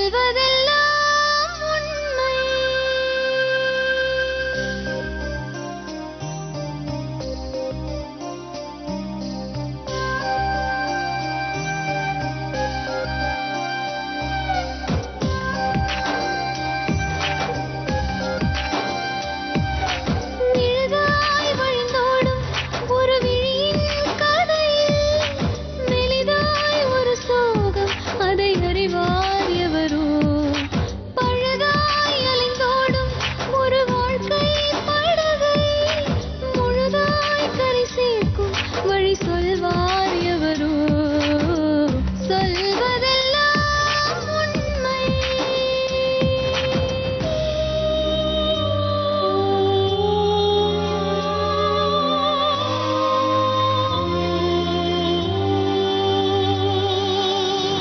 சொல்வதெல்லாம் உண்மை. மெழுகாய் வழிந்தோடும் ஒரு விழியின் கதையில் மெலிதாய் ஒரு சோகம், அதை அறிவார் எவரோ. பழுதாய் அலைந்தோடும் ஒரு வாழ்க்கை படகை முழுதாய் கரை சேர்க்கும் வழி சொல்வார் எவரோ. சொல்வதெல்லாம் உண்மை.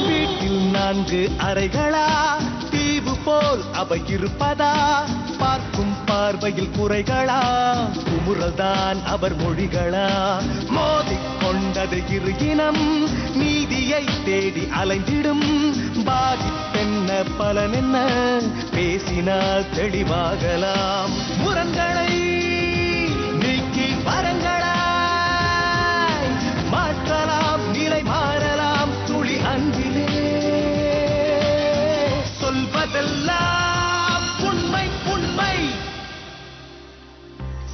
வீட்டில் 4 அறைகளா, தீவு போல் அவை இருப்பதா? பார்க்கும் பார்வையில் குறைகளா, குமுறல்தான் அவர் மொழிகளா? மோதிக்கொண்டது இரு இனம், நீதியை தேடி அலைந்திடும். பாதிப்பென்ன பலன் என்ன, பேசினால் தெளிவாகலாம். முரண்களை நீக்கி வரங்களாய் மாற்றலாம், நிலை மாறலாம் துளி அன்பிலே. சொல்வதெல்லாம் உண்மை உண்மை.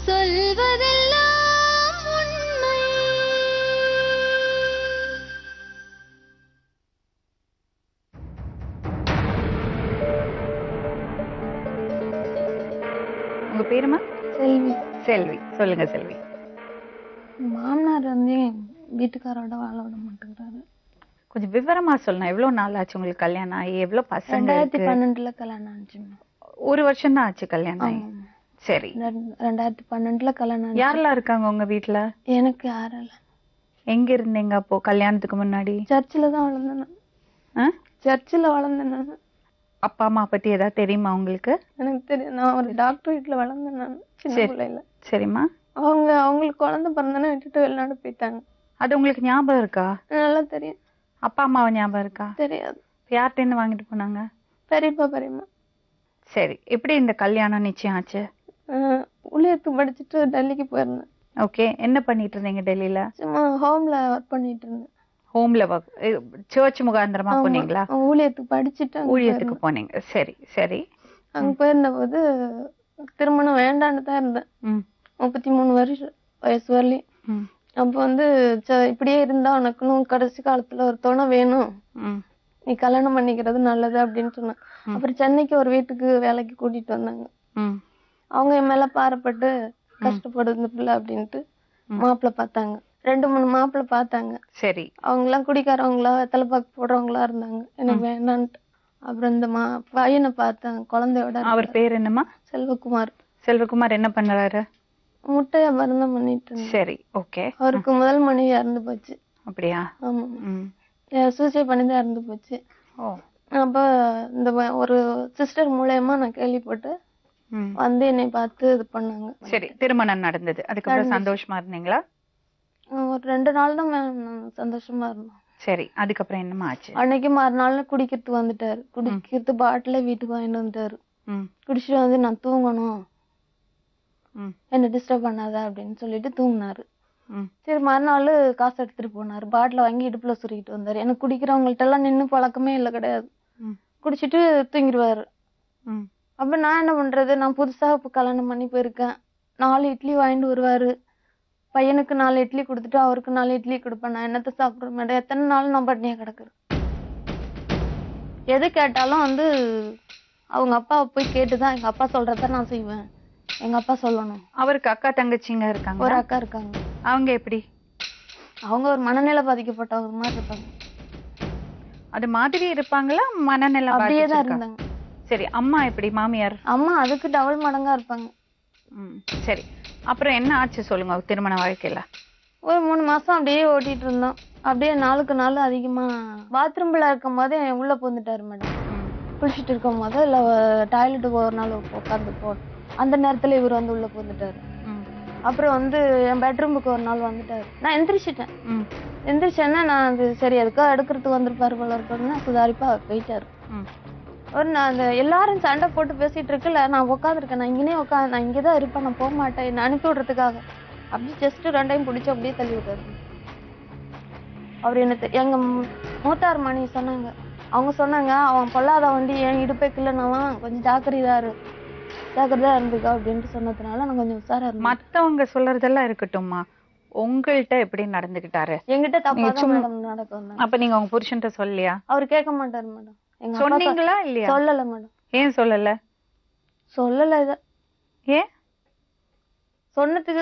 சொல்வதெல்லாம் உண்மை. உங்க பேருமா? செல்வி. செல்வி. சொல்லுங்க செல்வி. மாமனார் வந்து என் வீட்டுக்காரோட வாழ விட மாட்டேங்கிறாரு. கொஞ்சம் விவரமா சொல்லணும். எவ்வளவு நாள் ஆச்சு உங்களுக்கு கல்யாணம் ஆகி? எவ்வளவு பசங்க இருக்கு? 2012 கல்யாணம் ஆச்சுமா. ஒரு வருஷம் தான் ஆச்சு கல்யாணம் ஆகி. சரி. 2012 கல்யாணம் ஆச்சு. யாரெல்லாம் இருக்காங்க உங்க வீட்டுல? எனக்கு யாரும் இல்ல. எங்க இருந்தீங்க அப்போ கல்யாணத்துக்கு முன்னாடி? சர்ச்சில் தான் வளர்ந்தேன் நான். சர்ச்சில் வளர்ந்தேன் நான். அப்பா அம்மா பத்தி ஏதாவது தெரியுமா உங்களுக்கு? எனக்கு தெரியும். நான் ஒரு டாக்டர் வீட்டுல வளர்ந்தேன் நான் சின்ன பிள்ளையில. சரிம்மா. அவங்களுக்கு குழந்தை பிறந்தோன்னே விட்டுட்டு வெளிநாடு போயிட்டாங்க. அது உங்களுக்கு ஞாபகம் இருக்கா? நல்லா தெரியும். அப்பா அம்மாவை ஞாபகம் இருக்கா? தெரியாது. யார்கிட்ட இருந்து வாங்கிட்டு போனாங்க? பெரியப்பா பெரியம்மா. சரி. எப்படி இந்த கல்யாணம் நிச்சயம் ஆச்சு? ஊழியத்துக்கு படிச்சுட்டு டெல்லிக்கு போயிருந்தேன். ஓகே. என்ன பண்ணிட்டு இருந்தீங்க டெல்லியில? சும்மா ஹோம்ல ஒர்க் பண்ணிட்டு இருந்தேன். ஹோம்ல சர்ச் முகாந்திரமா போனீங்களா? ஊழியத்துக்கு படிச்சுட்டு ஊழியத்துக்கு போனீங்க. சரி சரி. அங்க போயிருந்த போது திருமணம் வேண்டான்னு தான் இருந்தேன். 33 வயசு வரலையும். அப்ப வந்து இப்படியே இருந்தா உனக்குன்னு கடைசி காலத்துல ஒரு துணை வேணும், நீ கல்யாணம் பண்ணிக்கிறது நல்லது அப்படின்னு சொன்னேன். அப்புறம் சென்னைக்கு ஒரு வீட்டுக்கு வேலைக்கு கூட்டிட்டு வந்தாங்க. அவங்க என் மேல பாரப்பட்டு கஷ்டப்படுது இந்த பிள்ளை அப்படின்ட்டு மாப்பிள்ளை பார்த்தாங்க. 2-3 மாப்பிள்ளை பார்த்தாங்க. சரி. அவங்க எல்லாம் குடிக்காரவங்களா வெத்தலை பாக்கு போடுறவங்களா இருந்தாங்க. எனக்கு வேண்டான்ட்டு அப்புறம் இந்த பையனை பார்த்தாங்க குழந்தையோட. அவர் பேர் என்னமா? செல்வகுமார். செல்வகுமார் என்ன பண்றாரு? முட்டை வியாபாரம் தான் பண்ணிட்டு இருந்தாங்க. சரி. ஓகே. அவருக்கு முதல் மனைவி இறந்து போச்சு. அப்படியா? ஆமா. சூசைட் பண்ணி தான் இறந்து போச்சு. அப்ப இந்த ஒரு சிஸ்டர் மூலமா நான் கேள்விப்பட்டு வந்து என்னை பார்த்து இது பண்ணாங்க. சரி. திருமணம் நடந்தது. அதுக்கப்புறம் சந்தோஷமா இருந்தீங்களா? ஒரு 2 நாள் தான் சந்தோஷமா இருந்தோம். சரி. அதுக்கப்புறம் என்னமா ஆச்சு? அன்னைக்கு மறுநாள் குடிக்கிறதுக்கு வந்துட்டாரு. குடிக்கிறது பாட்டில வீட்டுக்கு வாங்கிட்டு வந்துட்டாரு. குடிச்சிட்டு வந்து நான் தூங்கணும், என்ன டிஸ்டர்ப் பண்ணாத அப்படின்னு சொல்லிட்டு தூங்கினாரு. சரி. மறுநாள் காசு எடுத்துட்டு போனாரு. பாட்டில வாங்கி இடுப்புல சுருக்கிட்டு வந்தாரு. எனக்கு குடிக்கிறவங்கள்ட்ட எல்லாம் நின்னு பழக்கமே இல்லை கிடையாது. குடிச்சிட்டு தூங்கிடுவாரு. அப்ப நான் என்ன பண்றது? நான் புதுசா கல்யாணம் பண்ணி போயிருக்கேன். 4 இட்லி வாங்கிட்டு வருவாரு. பையனுக்கு 4 இட்லி கொடுத்துட்டு அவருக்கு 4 இட்லி கொடுப்பேன். நான் என்னத்த சாப்பிடுற மேடம்? எத்தனை நாள் நான் பட்னியா கிடக்குறேன். எது கேட்டாலும் வந்து அவங்க அப்பாவை போய் கேட்டுதான் எங்க அப்பா சொல்றத நான் செய்வேன். எங்க அப்பா சொல்லணும். அவருக்கு அக்கா தங்கச்சிங்க இருக்காங்க? ஒரு அக்கா இருக்காங்க. அவங்க எப்படி? அவங்க ஒரு மனநிலை பாதிக்கப்பட்டவங்க மாதிரி இருப்பாங்க. அது மாதிரி இருப்பாங்களா? மனநிலை அப்படியே தான் இருந்தாங்க. சரி. அம்மா எப்படி? மாமியார்? அம்மா அதுக்கு டபுள் மடங்கா இருப்பாங்க. சரி. அப்புறம் என்ன ஆச்சு சொல்லுங்க திருமண வாழ்க்கையில? ஒரு 3 மாசம் அப்படியே ஓட்டிட்டு இருந்தோம். அப்படியே நாளுக்கு நாள் அதிகமா பாத்ரூம்ல இருக்கும் போதே உள்ள பூந்துட்டாரு மேடம். குளிச்சுட்டு இருக்கும் போது இல்ல டாய்லெட்டுக்கு ஒரு நாள் உட்காந்து போ, அந்த நேரத்துல இவர் வந்து உள்ள பூந்துட்டாரு. அப்புறம் வந்து என் பெட்ரூமுக்கு ஒரு நாள் வந்துட்டாரு. நான் எந்திரிச்சிட்டேன். எந்திரிச்சேன்னா நான் அது சரி எதுக்கோ எடுக்கிறதுக்கு வந்துருப்பாரு போல இருக்குன்னு சுதாரிப்பா போயிட்டாரு. நான் அந்த எல்லாரும் சண்டை போட்டு பேசிட்டு இருக்குல்ல, நான் உட்காந்துருக்கேன், நான் இங்கதான் இருப்பேன், நான் போக மாட்டேன், என்ன அனுப்பி விடுறதுக்காக அப்படி ஜஸ்ட் 2 டைம் பிடிச்சி அப்படியே தள்ளி விட்டாரு. அவர் என்ன எங்க மூத்தார் மணி சொன்னாங்க, அவங்க சொன்னாங்க, அவன் பொல்லாத வண்டி என் இடுப்பே கிள்ளனவன், கொஞ்சம் ஜாக்கிரதையா இருந்துக்கா அப்படின்ட்டு சொன்னதுனால நான் கொஞ்சம் உஷாரா இருந்தேன். மத்தவங்க சொல்றதெல்லாம் இருக்கட்டும்மா, உங்கள்கிட்ட எப்படி நடந்துக்கிட்டாரு? என்கிட்ட தப்பா தான் மேடம் நடக்க வந்தாங்க. அப்ப நீங்க உங்க புருஷன்ட்ட சொல்லியா? அவர் கேட்க மாட்டாரு மேடம். எங்க அப்பா சொன்னீங்களா இல்லையா? சொல்லல மேடம். ஏன் சொல்லல? இத ஏன் சொன்னதுக்கு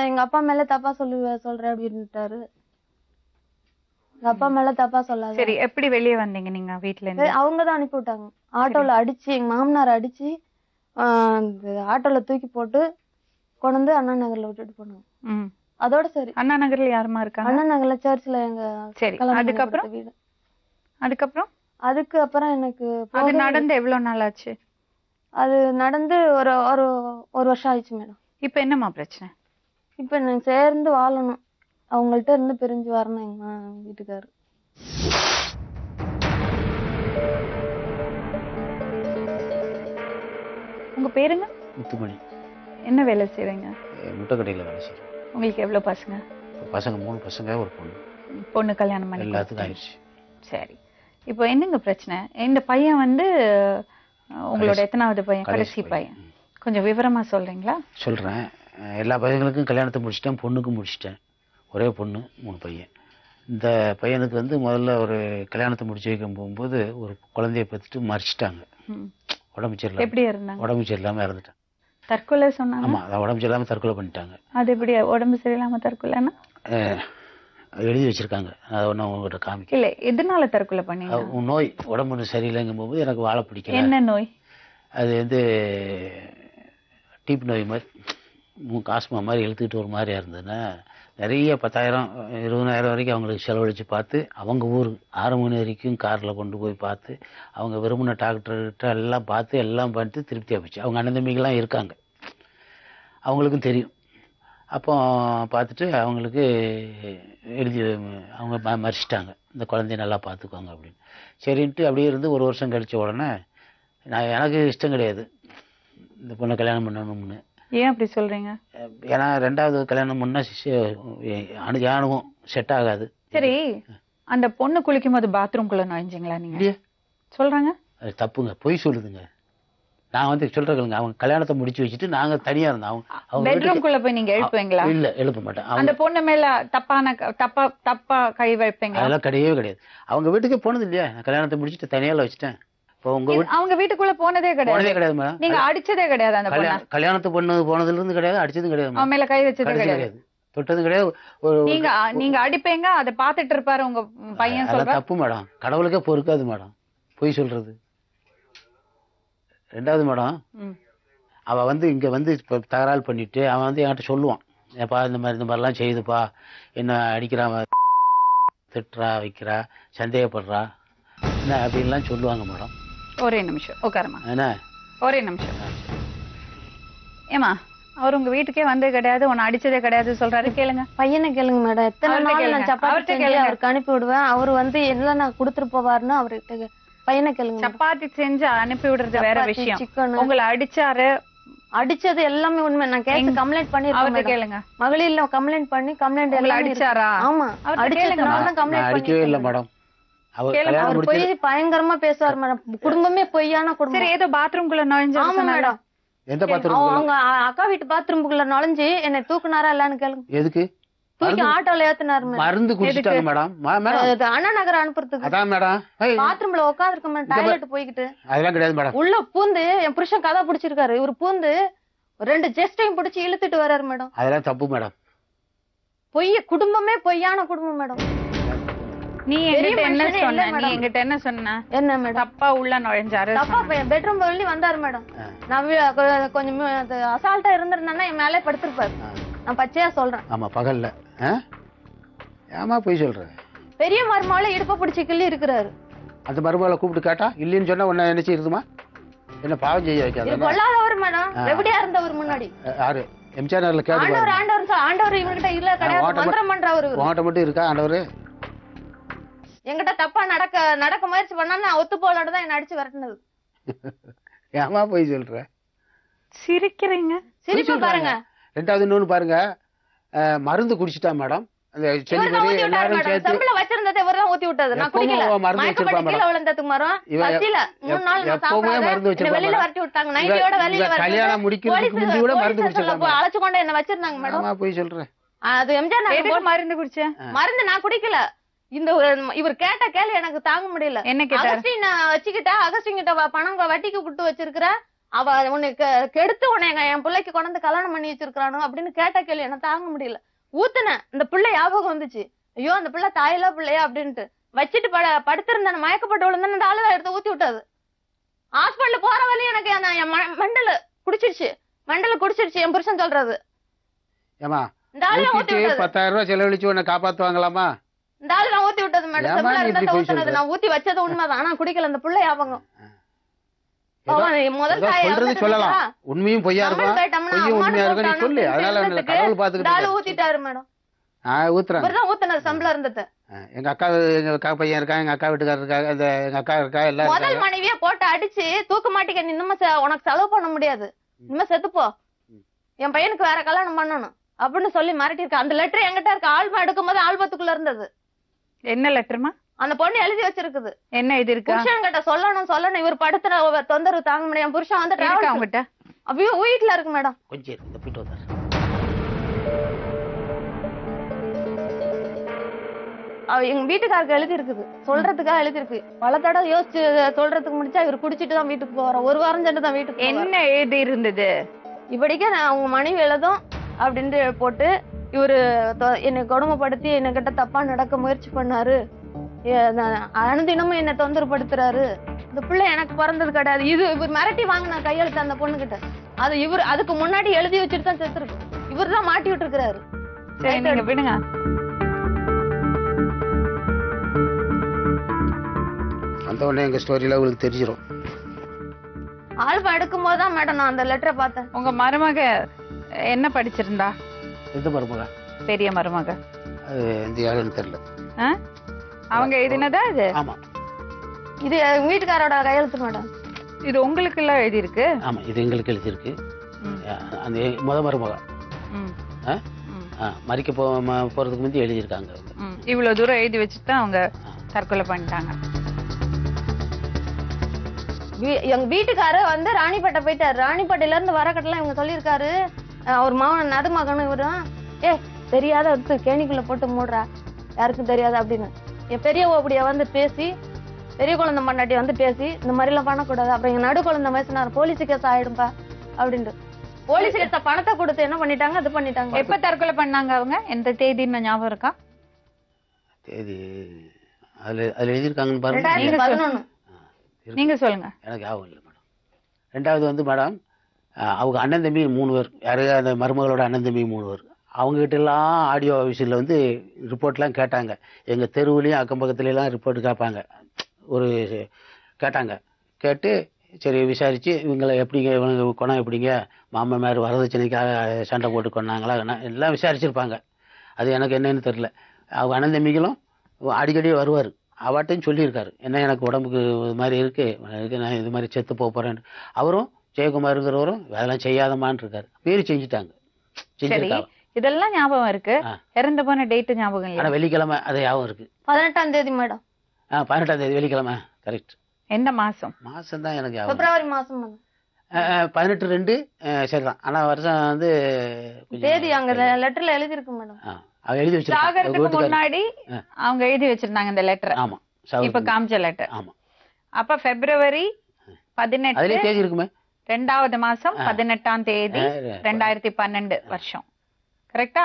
எங்க அப்பா மேல தப்பா சொல்றேன் அப்படின்ட்டாரு. எங்க அப்பா மேல தப்பா சொல்லாத. சரி, எப்படி வெளியே வந்தீங்க நீங்க வீட்ல இருந்து? அவங்கதான் அனுப்பி விட்டாங்க. ஆட்டோல அடிச்சு, எங்க மாமனார் அடிச்சு ஆட்டோல தூக்கி போட்டு கொண்டு வந்து அண்ணா நகர்ல விட்டுட்டு போனாங்க. அதோட சரி. அண்ணா நகர்ல யாருமா இருக்காங்க? அண்ணா நகர்ல சர்ச்ல எங்க. சரி, அதுக்கப்புறம் வீடு. அதுக்கப்புறம் எனக்கு அது நடந்து எவ்வளவு நாள் ஆச்சு? அது நடந்து ஒரு வருஷம் ஆயிடுச்சு மேடம். இப்ப என்னம்மா பிரச்சனை? இப்ப நான் சேர்ந்து வாழணும், அவங்கள்ட்ட இருந்து பிரிஞ்சு வரணும் எங்க வீட்டுக்காரு. உங்க பேருங்க? முத்துமணி. என்ன வேலை செய்றீங்க? முட்டைக்கடையில் வேலை செய்கிறேன். உங்களுக்கு எவ்வளவு பசங்க? பசங்க 3 பசங்க, ஒரு பொண்ணு. பொண்ணு கல்யாணம் பண்ணி எல்லாத்துக்கும் ஆயிடுச்சு. சரி, இப்போ என்னங்க பிரச்சனை? இந்த பையன் வந்து உங்களோட எத்தனாவது பையன்? கடைசி பையன். கொஞ்சம் விவரமா சொல்றீங்களா? சொல்றேன். எல்லா பையங்களுக்கும் கல்யாணத்தை முடிச்சிட்டேன், பொண்ணுக்கும் முடிச்சிட்டேன். ஒரே பொண்ணு, 3 பையன். இந்த பையனுக்கு வந்து முதல்ல ஒரு கல்யாணத்தை முடிச்சு வைக்கும் போகும்போது ஒரு குழந்தைய பெற்றுட்டு மறிச்சிட்டாங்க. உடம்பு சரியில்லை. எப்படி இருந்தாங்க? உடம்பு சரியில்லாம இறந்துட்டாங்க. தற்கொலை சொன்னாங்க? ஆமா, உடம்பு சரியில்லாம தற்கொலை பண்ணிட்டாங்க. அது எப்படி உடம்பு சரியில்லாம தற்கொலைன்னா? எழுதி வச்சிருக்காங்க, அதை ஒன்றும் உங்ககிட்ட காமிக்க. இல்ல, எதனால தற்கொலை பண்ணீங்க? நோய், உடம்பு சரியில்லைங்கும் போது எனக்கு வாழ பிடிக்கல. என்ன நோய் அது வந்து டீப் நோய் மாதிரி, ஆஸ்மா மாதிரி இழுத்துக்கிட்டு ஒரு மாதிரியா இருந்ததுன்னா நிறைய 10,000 20,000 வரைக்கும் அவங்களுக்கு செலவழித்து பார்த்து, அவங்க ஊர் 6 மணி வரைக்கும் காரில் கொண்டு போய் பார்த்து, அவங்க விரும்பின டாக்டர்கிட்ட எல்லாம் பார்த்து எல்லாம் பண்ணிட்டு திருப்தியாக போச்சு. அவங்க அண்ணன் தம்பிகள்லாம் இருக்காங்க, அவங்களுக்கும் தெரியும். அப்போ பார்த்துட்டு அவங்களுக்கு எழுதி அவங்க மறிச்சிட்டாங்க, இந்த குழந்தைய நல்லா பார்த்துக்குவாங்க அப்படின்னு. சரின்ட்டு அப்படியே இருந்து 1 வருஷம் கழித்த உடனே எனக்கு இஷ்டம் கிடையாது இந்த பொண்ணை கல்யாணம் பண்ணணும்னு. ஏன் அப்படி சொல்றீங்க? ஏன்னா 2வது கல்யாணம் பண்ணா அனுபவம் செட் ஆகாது. சரி, அந்த பொண்ணு குளிக்கும் போது பாத்ரூம்குள்ள நுழைஞ்சிங்களா நீங்க? சொல்றாங்க அது தப்புங்க, பொய் சொல்லுதுங்க. நான் வந்து சொல்றேங்க, அவங்க கல்யாணத்தை முடிச்சு வச்சுட்டு நாங்க தனியா இருந்தோம். அவங்க பெட்ரூம்குள்ள போய் நீங்க எழுப்புவீங்களா? இல்ல, எழுப்ப மாட்டேன். அந்த பொண்ணு மேல தப்பா கை வைப்பீங்களா? அதெல்லாம் கிடையவே கிடையாது. அவங்க வீட்டுக்கே போனது இல்லையா, நான் கல்யாணத்தை முடிச்சுட்டு தனியால வச்சுட்டேன். அவங்க வீட்டுக்குள்ள போனதே கிடையாது மேடம். நீங்க அடிச்சதே கிடையாது அந்த பொண்ண? கல்யாணத்தை போனதுல இருந்து கிடையாது, அடிச்சதும் கிடையாது. அவன் மேல கை வச்சது கிடையாது, தொட்டதும் கிடையாது. நீங்க அடிப்பீங்க, அதை பாத்துட்டு இருப்பாரு உங்க பையன். சொல்ற தப்பு மேடம், கடவுளுக்கே பொறுக்காது மேடம் பொய் சொல்றது. 2வது மேடம், அவ வந்து இங்க வந்து தகராறு பண்ணிட்டு அவன் வந்து என்கிட்ட சொல்லுவான், ஏப்பா இந்த மாதிரிலாம் செய்யுதுப்பா, என்ன அடிக்கிறா, திட்டுறா, வைக்கிறா, சந்தேகப்படுறா என்ன அப்படின்லாம் சொல்லுவாங்க மேடம். ஒரே நிமிஷம் உட்காரமா. என்ன ஒரே நிமிஷம். ஏமா, அவர் உங்க வீட்டுக்கே வந்தே கிடையாது, உன்னை அடிச்சதே கிடையாது சொல்றாரு, கேளுங்க. பையனை கேளுங்க மேடம். எத்தனை நாள் நான் சப்பாத்தி செஞ்சு அவருக்கு அனுப்பி விடுவேன், அவர் வந்து எல்லாம் நான் கொடுத்துட்டு போவாருன்னு அவர்கிட்ட. பையனை கேளுங்க. சப்பாத்தி செஞ்சு அனுப்பி விடுறது வேற விஷயம், உங்களை அடிச்சாரு. அடிச்சது எல்லாமே உண்மை. நான் கேஸ் கம்ப்ளைண்ட் பண்ணிருக்கேன். கேளுங்க. மகளிர்ல கம்ப்ளைண்ட் பண்ணி கம்ப்ளைண்ட் எல்லாம் அடிச்சாரா? ஆமா, அடிச்சதுனால கம்ப்ளைண்ட் அடிக்கவே இல்ல மேடம். அவர் போய் பயங்கரமா பேசுவார் மேடம். குடும்பமே பொய்யான குடும்பம். சரி, ஏதோ பாத்ரூம்குள்ள நுழைஞ்சு. ஆமா மேடம். எந்த பாத்ரூம்? அவங்க அக்கா வீட்டு பாத்ரூம்குள்ள நுழைஞ்சு என்னை தூக்குனாரா இல்லன்னு கேளுங்க. எதுக்கு? தூக்கி ஆட்டோல ஏத்துனாரு. மருந்து குடிச்சிட்டாங்க மேடம். அண்ணா நகர் அனுப்புறதுக்கு. அதான் மேடம், பாத்ரூம்ல உட்கார்ந்திருக்க மேடம், டாய்லெட் போய்கிட்டு. அதெல்லாம் கிடையாது மேடம். உள்ள பூந்து என் புருஷன் கதை பிடிச்சிருக்காரு, இவர் பூந்து 2 ஜெஸ்டையும் பிடிச்சி இழுத்துட்டு வர்றாரு மேடம். அதெல்லாம் தப்பு மேடம். குடும்பமே பொய்யான குடும்பம் மேடம். நீ என்கிட்ட என்ன சொன்ன? நீ என்கிட்ட என்ன சொன்ன? என்ன மேடம்? தப்பா உள்ள நுழைஞ்சாரு. தப்பா பெட்ரூம் வெளியே வந்தாரு மேடம். நான் கொஞ்சம் அசால்ட்டா இருந்திருந்தேன்னா என் மேலே படுத்திருப்பாரு. நான் பச்சையா சொல்றேன். ஆமா, பகல்ல. ஏமா போய் சொல்றேன். பெரிய மருமகளை இடுப்ப பிடிச்சி கிள்ளி இருக்கிறாரு. அந்த மருமகளை கூப்பிட்டு கேட்டா இல்லன்னு சொன்னா உன்ன என்ன செய்யுமா? என்ன பாவம் செய்ய வைக்காத. கொள்ளாதவர் மேடம், எப்படியா இருந்தவர் முன்னாடி. யாரு? எம்ஜிஆர் நகர்ல கேட்டு ஆண்டவர் இவங்கிட்ட இல்ல கிடையாது, மந்திரம் பண்றவரு. உங்ககிட்ட மட்டும் இருக்கா ஆண்டவர்? என்கிட்ட தப்பா நடக்க முயற்சி பண்ணா நான் ஒத்து போலன்னு தான் என்ன அடிச்சு விரட்டினது. ஏமா போய் சொல்ற? சிரிக்கிறீங்க. சிரிப்பு பாருங்க. ரெண்டாவது இன்னொன்னு பாருங்க, மருந்து குடிச்சிட்டா மேடம். அந்த இவர்தான் ஊத்தி விட்டாரு மேடம். செம்புல வச்சிருந்ததை இவர்தான் ஊத்தி விட்டது. நான் குடிக்கல. மயக்கப்பட்டு கீழே விழுந்ததுக்கு மரம். பசியில 3 நாள் நான் சாப்பிடாம என்ன வெளியில வரட்டி விட்டாங்க. நைட்டியோட வெளியில வரட்டி கல்யாணம் முடிக்கிறதுக்கு முந்தி கூட மருந்து குடிச்சிருக்காங்க. அழைச்சு கொண்டு என்ன வச்சிருந்தாங்க மேடம். ஆமா போய் சொல்றேன். அது எம்ஜிஆர் நான் எதுக்கு மருந்து குடிச்சேன்? மருந்து நான் குடிக்கல. இந்த இவர் கேட்ட கேள்வி எனக்கு தாங்க முடியல. என்ன கேட்டாரு? அகஸ்டின் வச்சுக்கிட்டா, அகஸ்டின் கிட்ட பணம் வட்டிக்கு கொடுத்து வச்சிருக்கிற, அவ உனக்கு கெடுத்து உன்னை என் பிள்ளைக்கு கொண்டு கல்யாணம் பண்ணி வச்சிருக்கானு அப்படின்னு கேட்ட கேள்வி எனக்கு தாங்க முடியல. ஊத்துனேன். இந்த பிள்ளை ஞாபகம் வந்துச்சு. ஐயோ அந்த பிள்ளை தாயிலா பிள்ளையா அப்படின்ட்டு வச்சுட்டு படுத்திருந்தேன். மயக்கப்பட்டு விழுந்தேன். இந்த ஆளு எடுத்து ஊத்தி விட்டது. ஹாஸ்பிட்டல் போற வரையும் எனக்கு மண்டல குடிச்சிருச்சு. மண்டல குடிச்சிருச்சு என் புருஷன் சொல்றது. ஏமா இந்த ஆளு ஊத்தி விட்டது. 10,000 ரூபாய் செலவழிச்சு உன்னை காப்பாத்துவாங்களாமா? இந்த ஆளு நான் ஊத்தி விட்டது மேடம். ஏம்மா செம்புல நீ இப்படி இருந்தா போய் ஊத்துனது. சொல்ற? நான் ஊத்தி வச்சது உண்மைதான். ஆனா குடிக்கல. அந்த பிள்ளை ஞாபகம். முதல் ஏதோ தாயை சொல்றது சொல்லலாம். வந்துட்டா, உண்மையும் பொய்யா இருக்கும். கமல் பேட்டம்னா பொய்யும் அம்மான்னு உண்மையா இருக்கும். நீ கூப்பிட்டானு சொல்லு. அதனால தெரிஞ்சதுக்கு கடவுள் இந்த ஆளு பாத்துக்கிட்டு ஊத்திட்டாரு மேடம். ஊத்துறாங்க. இவர்தான் ஊத்துனது செம்புல இருந்தது. எங்க அக்கா பையன் இருக்காங்க, எங்க அக்கா வீட்டுக்காரர் இருக்காங்க, எங்க அக்கா இருக்கா, எல்லாம் முதல் இருக்காங்க. மனைவியா போட்டு அடிச்சு தூக்க மாட்டிக்க. இன்னும் உனக்கு செலவு பண்ண முடியாது. இனிமே செத்துப்போ. என் பையனுக்கு வேற கல்யாணம் பண்ணணும் அப்படின்னு சொல்லி மிரட்டிருக்க. அந்த லெட்டர் என்கிட்ட இருக்கு. ஆல்பம் எடுக்கும்போது ஆல்பத்துக்குள்ள இருந்தது. என்ன லெட்டர்மா? அந்த பொண்ணு எழுதி வச்சிருக்குது. என்ன இது இருக்கா? புருஷன் கிட்ட சொல்லணும். இவர் படுத்துற தொந்தரவு தாங்க முடியும். புருஷன் வந்து இருக்கா உங்ககிட்ட? அப்படியே வீட்டுல இருக்கு மேடம். கொஞ்சம் இரு, இந்த போயிட்டு வந்தாரு. எங்க வீட்டுக்காருக்கு எழுதி இருக்குது. சொல்றதுக்காக எழுதி இருக்கு. பல தடவை யோசிச்சு சொல்றதுக்கு முடிச்சா இவர் குடிச்சிட்டு தான் வீட்டுக்கு போறோம். ஒரு வாரம் சென்று தான் வீட்டுக்கு போறாரு. என்ன எழுதி இருந்தது? இப்படிக்கே நான் அவங்க மனைவி எழுதும் அப்படின்ட்டு போட்டு இவரு என்னை கொடுமைப்படுத்தி என்கிட்ட தப்பா நடக்க முயற்சி பண்ணாரு. அனுதினமும் என்னை தொந்தரப்படுத்துறாரு. இந்த பிள்ளை எனக்கு பிறந்தது கிடையாது. இது இவர் மிரட்டி வாங்கின கையெழுத்து அந்த பொண்ணு கிட்ட. அது இவர் அதுக்கு முன்னாடி எழுதி வச்சுட்டு தான் செத்துருக்கு. இவர் தான் மாட்டி விட்டு இருக்கிறாரு. சரி நீங்க விடுங்க. அந்த உடனே எங்க ஸ்டோரியில உங்களுக்கு தெரிஞ்சிடும். ஆல்பம் எடுக்கும் போதுதான் மேடம் நான் அந்த லெட்டரை பார்த்தேன். உங்க மருமக என்ன படிச்சிருந்தா? எந்த மருமக? பெரிய மருமக. அது எந்த யாருன்னு தெரியல. ஆ? அவங்க எழுதினதா இது? ஆமா. இது எங்க வீட்டுக்காரோட கையெழுத்து மேடம். இது உங்களுக்கு எல்லாம் எழுதி இருக்கு? ஆமா, இது எங்களுக்கு எழுதியிருக்கு. அந்த மருமக மறிக்க போறதுக்கு முந்தி எழுதியிருக்காங்க. இவ்வளவு தூரம் எழுதி வச்சுட்டு தான் அவங்க தற்கொலை பண்ணிட்டாங்க. எங்க வீட்டுக்காரு வந்து ராணிப்பேட்டை போயிட்டாரு. ராணிப்பேட்டையில இருந்து வரக்கட்டெல்லாம் இவங்க சொல்லியிருக்காரு. அவர் மகன் நடுமகனும் இவரும் தெரியாத எடுத்து கேணிக்குள்ள போட்டு மூடுறா, யாருக்கும் தெரியாது அப்படின்னு. என் பெரிய ஓபடிய வந்து பேசி, பெரிய குழந்தை மண்டாட்டி வந்து பேசி இந்த மாதிரி எல்லாம் பண்ணக்கூடாது. அப்புறம் எங்க நடு குழந்தை வயசுனாரு போலீஸ் கேஸ் ஆயிடும்பா அப்படின்ட்டு போலீஸ் கேஸ பணத்தை கொடுத்து என்ன பண்ணிட்டாங்க, அது பண்ணிட்டாங்க. எப்ப தற்கொலை பண்ணாங்க அவங்க? எந்த தேதின்னு ஞாபகம் இருக்கா? தேதி அதுல எழுதியிருக்காங்கன்னு பாருங்க. 2011. நீங்க சொல்லுங்க. எனக்கு ஞாபகம் இல்லை மேடம். ரெண்டாவது வந்து மேடம், அவங்க அண்ணன் தம்பி 3 பேர். யாரு? அந்த மருமகளோட அண்ணன் தம்பி 3 பேர். அவங்ககிட்ட எல்லாம் ஆடியோ ஆஃபீஸில் வந்து ரிப்போர்ட்லாம் கேட்டாங்க. எங்கள் தெருவுலையும் அக்கம் பக்கத்துலலாம் ரிப்போர்ட் கேட்பாங்க. ஒரு கேட்டாங்க. கேட்டு சரி விசாரித்து இவங்களை எப்படிங்க, இவங்க குணம் எப்படிங்க, மாமன் மேலே வரதட்சணைக்காக சண்டை போட்டு கொண்டாங்களா எல்லாம் விசாரிச்சிருப்பாங்க. அது எனக்கு என்னன்னு தெரில. அவங்க அண்ணன் தம்பிகளும் அடிக்கடி வருவார். அவட்டையும் சொல்லியிருக்காரு, என்ன எனக்கு உடம்புக்கு இது மாதிரி இருக்குது, நான் இது மாதிரி செத்து போகிறேன். அவரும் ஜெயக்குமாருங்கிறவரும் அதெல்லாம் செய்யாதமான்னு இருக்காரு. மீறி செஞ்சுட்டாங்க. செஞ்சிருக்காங்க. இதெல்லாம் ஞாபகம் இருக்கு. இறந்து போன டேட் ஞாபகம் இல்லை. ஆனா வெள்ளிக்கிழமை அது ஞாபகம் இருக்கு. 18ஆம் தேதி மேடம். 18ஆம் தேதி வெள்ளிக்கிழமை. கரெக்ட். எந்த மாசம்? மாசம் தான் எனக்கு ஞாபகம். பிப்ரவரி மாசம். 18/2 சரிதான். ஆனா வருஷம் வந்து தேதி அங்க லெட்டர்ல எழுதி இருக்கு மேடம். அவ எழுதி வச்சிருக்காங்க. முன்னாடி அவங்க எழுதி வச்சிருந்தாங்க இந்த லெட்டர். ஆமா, இப்ப காமிச்ச லெட்டர். ஆமா. அப்ப பிப்ரவரி 18 அதுலயே தேதி இருக்குமே. 2வது மாசம் 18ஆம் தேதி 2012 வருஷம். கரெக்டா?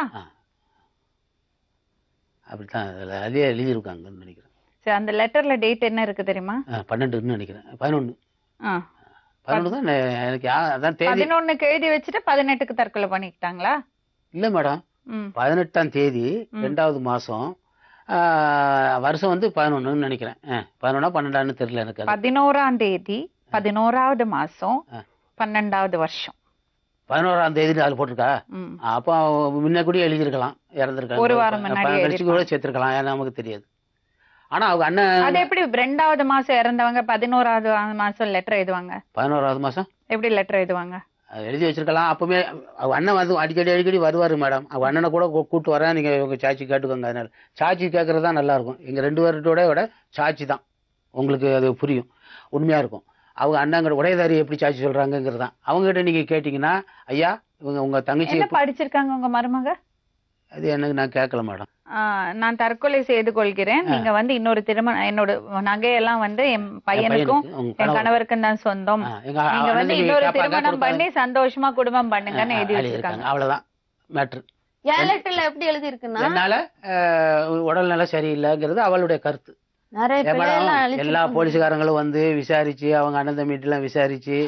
அப்படித்தான் அதே எழுதி இருக்காங்கன்னு நினைக்கிறேன். சரி, அந்த லெட்டர்ல டேட் என்ன இருக்கு தெரியுமா? 12ன்னு நினைக்கிறேன். 11 தான் எனக்கு. அதான் தேதி 11க்கு எழுதி வச்சுட்டு 18க்கு தற்கொலை பண்ணிக்கிட்டாங்களா? இல்ல மேடம், 18ஆம் தேதி 2வது மாசம், வருஷம் வந்து 11ன்னு நினைக்கிறேன். 11ஆ 12ஆன்னு தெரியல எனக்கு. 11ஆம் தேதி 11வது மாசம் 12வது வருஷம். 11ஆம் தேதி அது போட்டிருக்கா? அப்போ முன்ன கூட எழுதியிருக்கலாம், இறந்துருக்காங்க. ஒரு வாரம் முன்னாடி கூட சேர்த்திருக்கலாம், ஏன்னா நமக்கு தெரியாது. ஆனா அவங்க அண்ணன் அது எப்படி 2வது மாசம் இறந்தவங்க 11வது மாசம் லெட்டர் எழுதுவாங்க? 11வது மாசம் எப்படி லெட்டர் எழுதுவாங்க? எழுதி வச்சிருக்கலாம். அப்பவுமே அவ அண்ணன் வந்து அடிக்கடி வருவாரு மேடம். அவ அண்ணனை கூட கூட்டு வரேன், நீங்க உங்க சாட்சி கேட்டுக்கோங்க. அதனால சாட்சி கேட்கறது தான் நல்லா இருக்கும். எங்க 2 பேர்த்தோட விட சாட்சி தான் உங்களுக்கு அது புரியும், உண்மையா இருக்கும். அவங்க அண்ணங்கிற உடையதாரி எப்படி சாட்சி சொல்றாங்கிறது தான். அவங்க கிட்ட நீங்க கேட்டீங்கன்னா, ஐயா இவங்க உங்க தங்கச்சி என்ன படிச்சிருக்காங்க உங்க மருமக? அது எனக்கு நான் கேட்கல மேடம். நான் தற்கொலை செய்து கொள்கிறேன், நீங்க வந்து இன்னொரு திருமணம், என்னோட நகையெல்லாம் வந்து என் பையனுக்கும் என் கணவருக்கும் தான் சொந்தம், நீங்க வந்து இன்னொரு திருமணம் பண்ணி சந்தோஷமா குடும்பம் பண்ணுங்கன்னு எழுதி வச்சிருக்காங்க. அவ்வளவுதான் மேட்ரு. என் லெட்டர்ல எப்படி எழுதி இருக்குன்னா, என்னால உடல்நல சரியில்லைங்கிறது அவளுடைய கருத்து. நிறைய பேர் எல்லா போலீஸ்காரங்களும் வந்து விசாரிச்சு, அவங்க அண்ணன் தம்பி எல்லாம் விசாரிச்சு,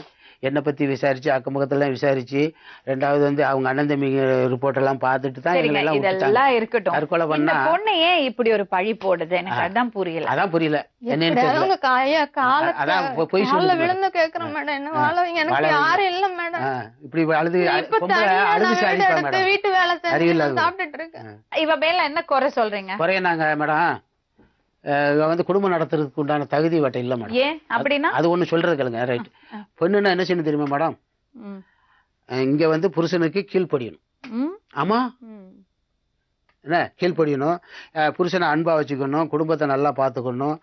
என்னை பத்தி விசாரிச்சு, அக்கம் பக்கத்துல விசாரிச்சு, 2வது வந்து அவங்க அண்ணன் தம்பி ரிப்போர்ட் எல்லாம் பார்த்துட்டு தான் இதெல்லாம் இருக்கட்டும். தற்கொலை பண்ணா பொண்ணு ஏன் இப்படி ஒரு பழி போடுது? எனக்கு அதான் புரியல. அதான் புரியல என்னன்னு அதான் போய் சொல்ல விழுந்து கேக்குறேன் மேடம், என்ன வாழவீங்க, எனக்கு யாரும் இல்ல மேடம், இப்படி அழுது அழுது வீட்டு வேலை சாப்பிட்டுட்டு இருக்கேன். இவ மேல என்ன குறை சொல்றீங்க? குறைய நாங்க மேடம் வந்து குடும்பம் நடத்துறதுக்கு உண்டான தகுதி வட்டை இல்ல மேடம். ஏன் அப்படின்னா? அது ஒண்ணு சொல்றது கேளுங்க. ரைட். பொண்ணுன்னா என்ன செய்யணும் தெரியுமா மேடம்? இங்க வந்து புருஷனுக்கு கீழ்ப்படியணும். ஆமா, என்ன கீழ்ப்படியணும், புருஷனை அன்பா வச்சுக்கணும், குடும்பத்தை நல்லா பார்த்துக்கணும்,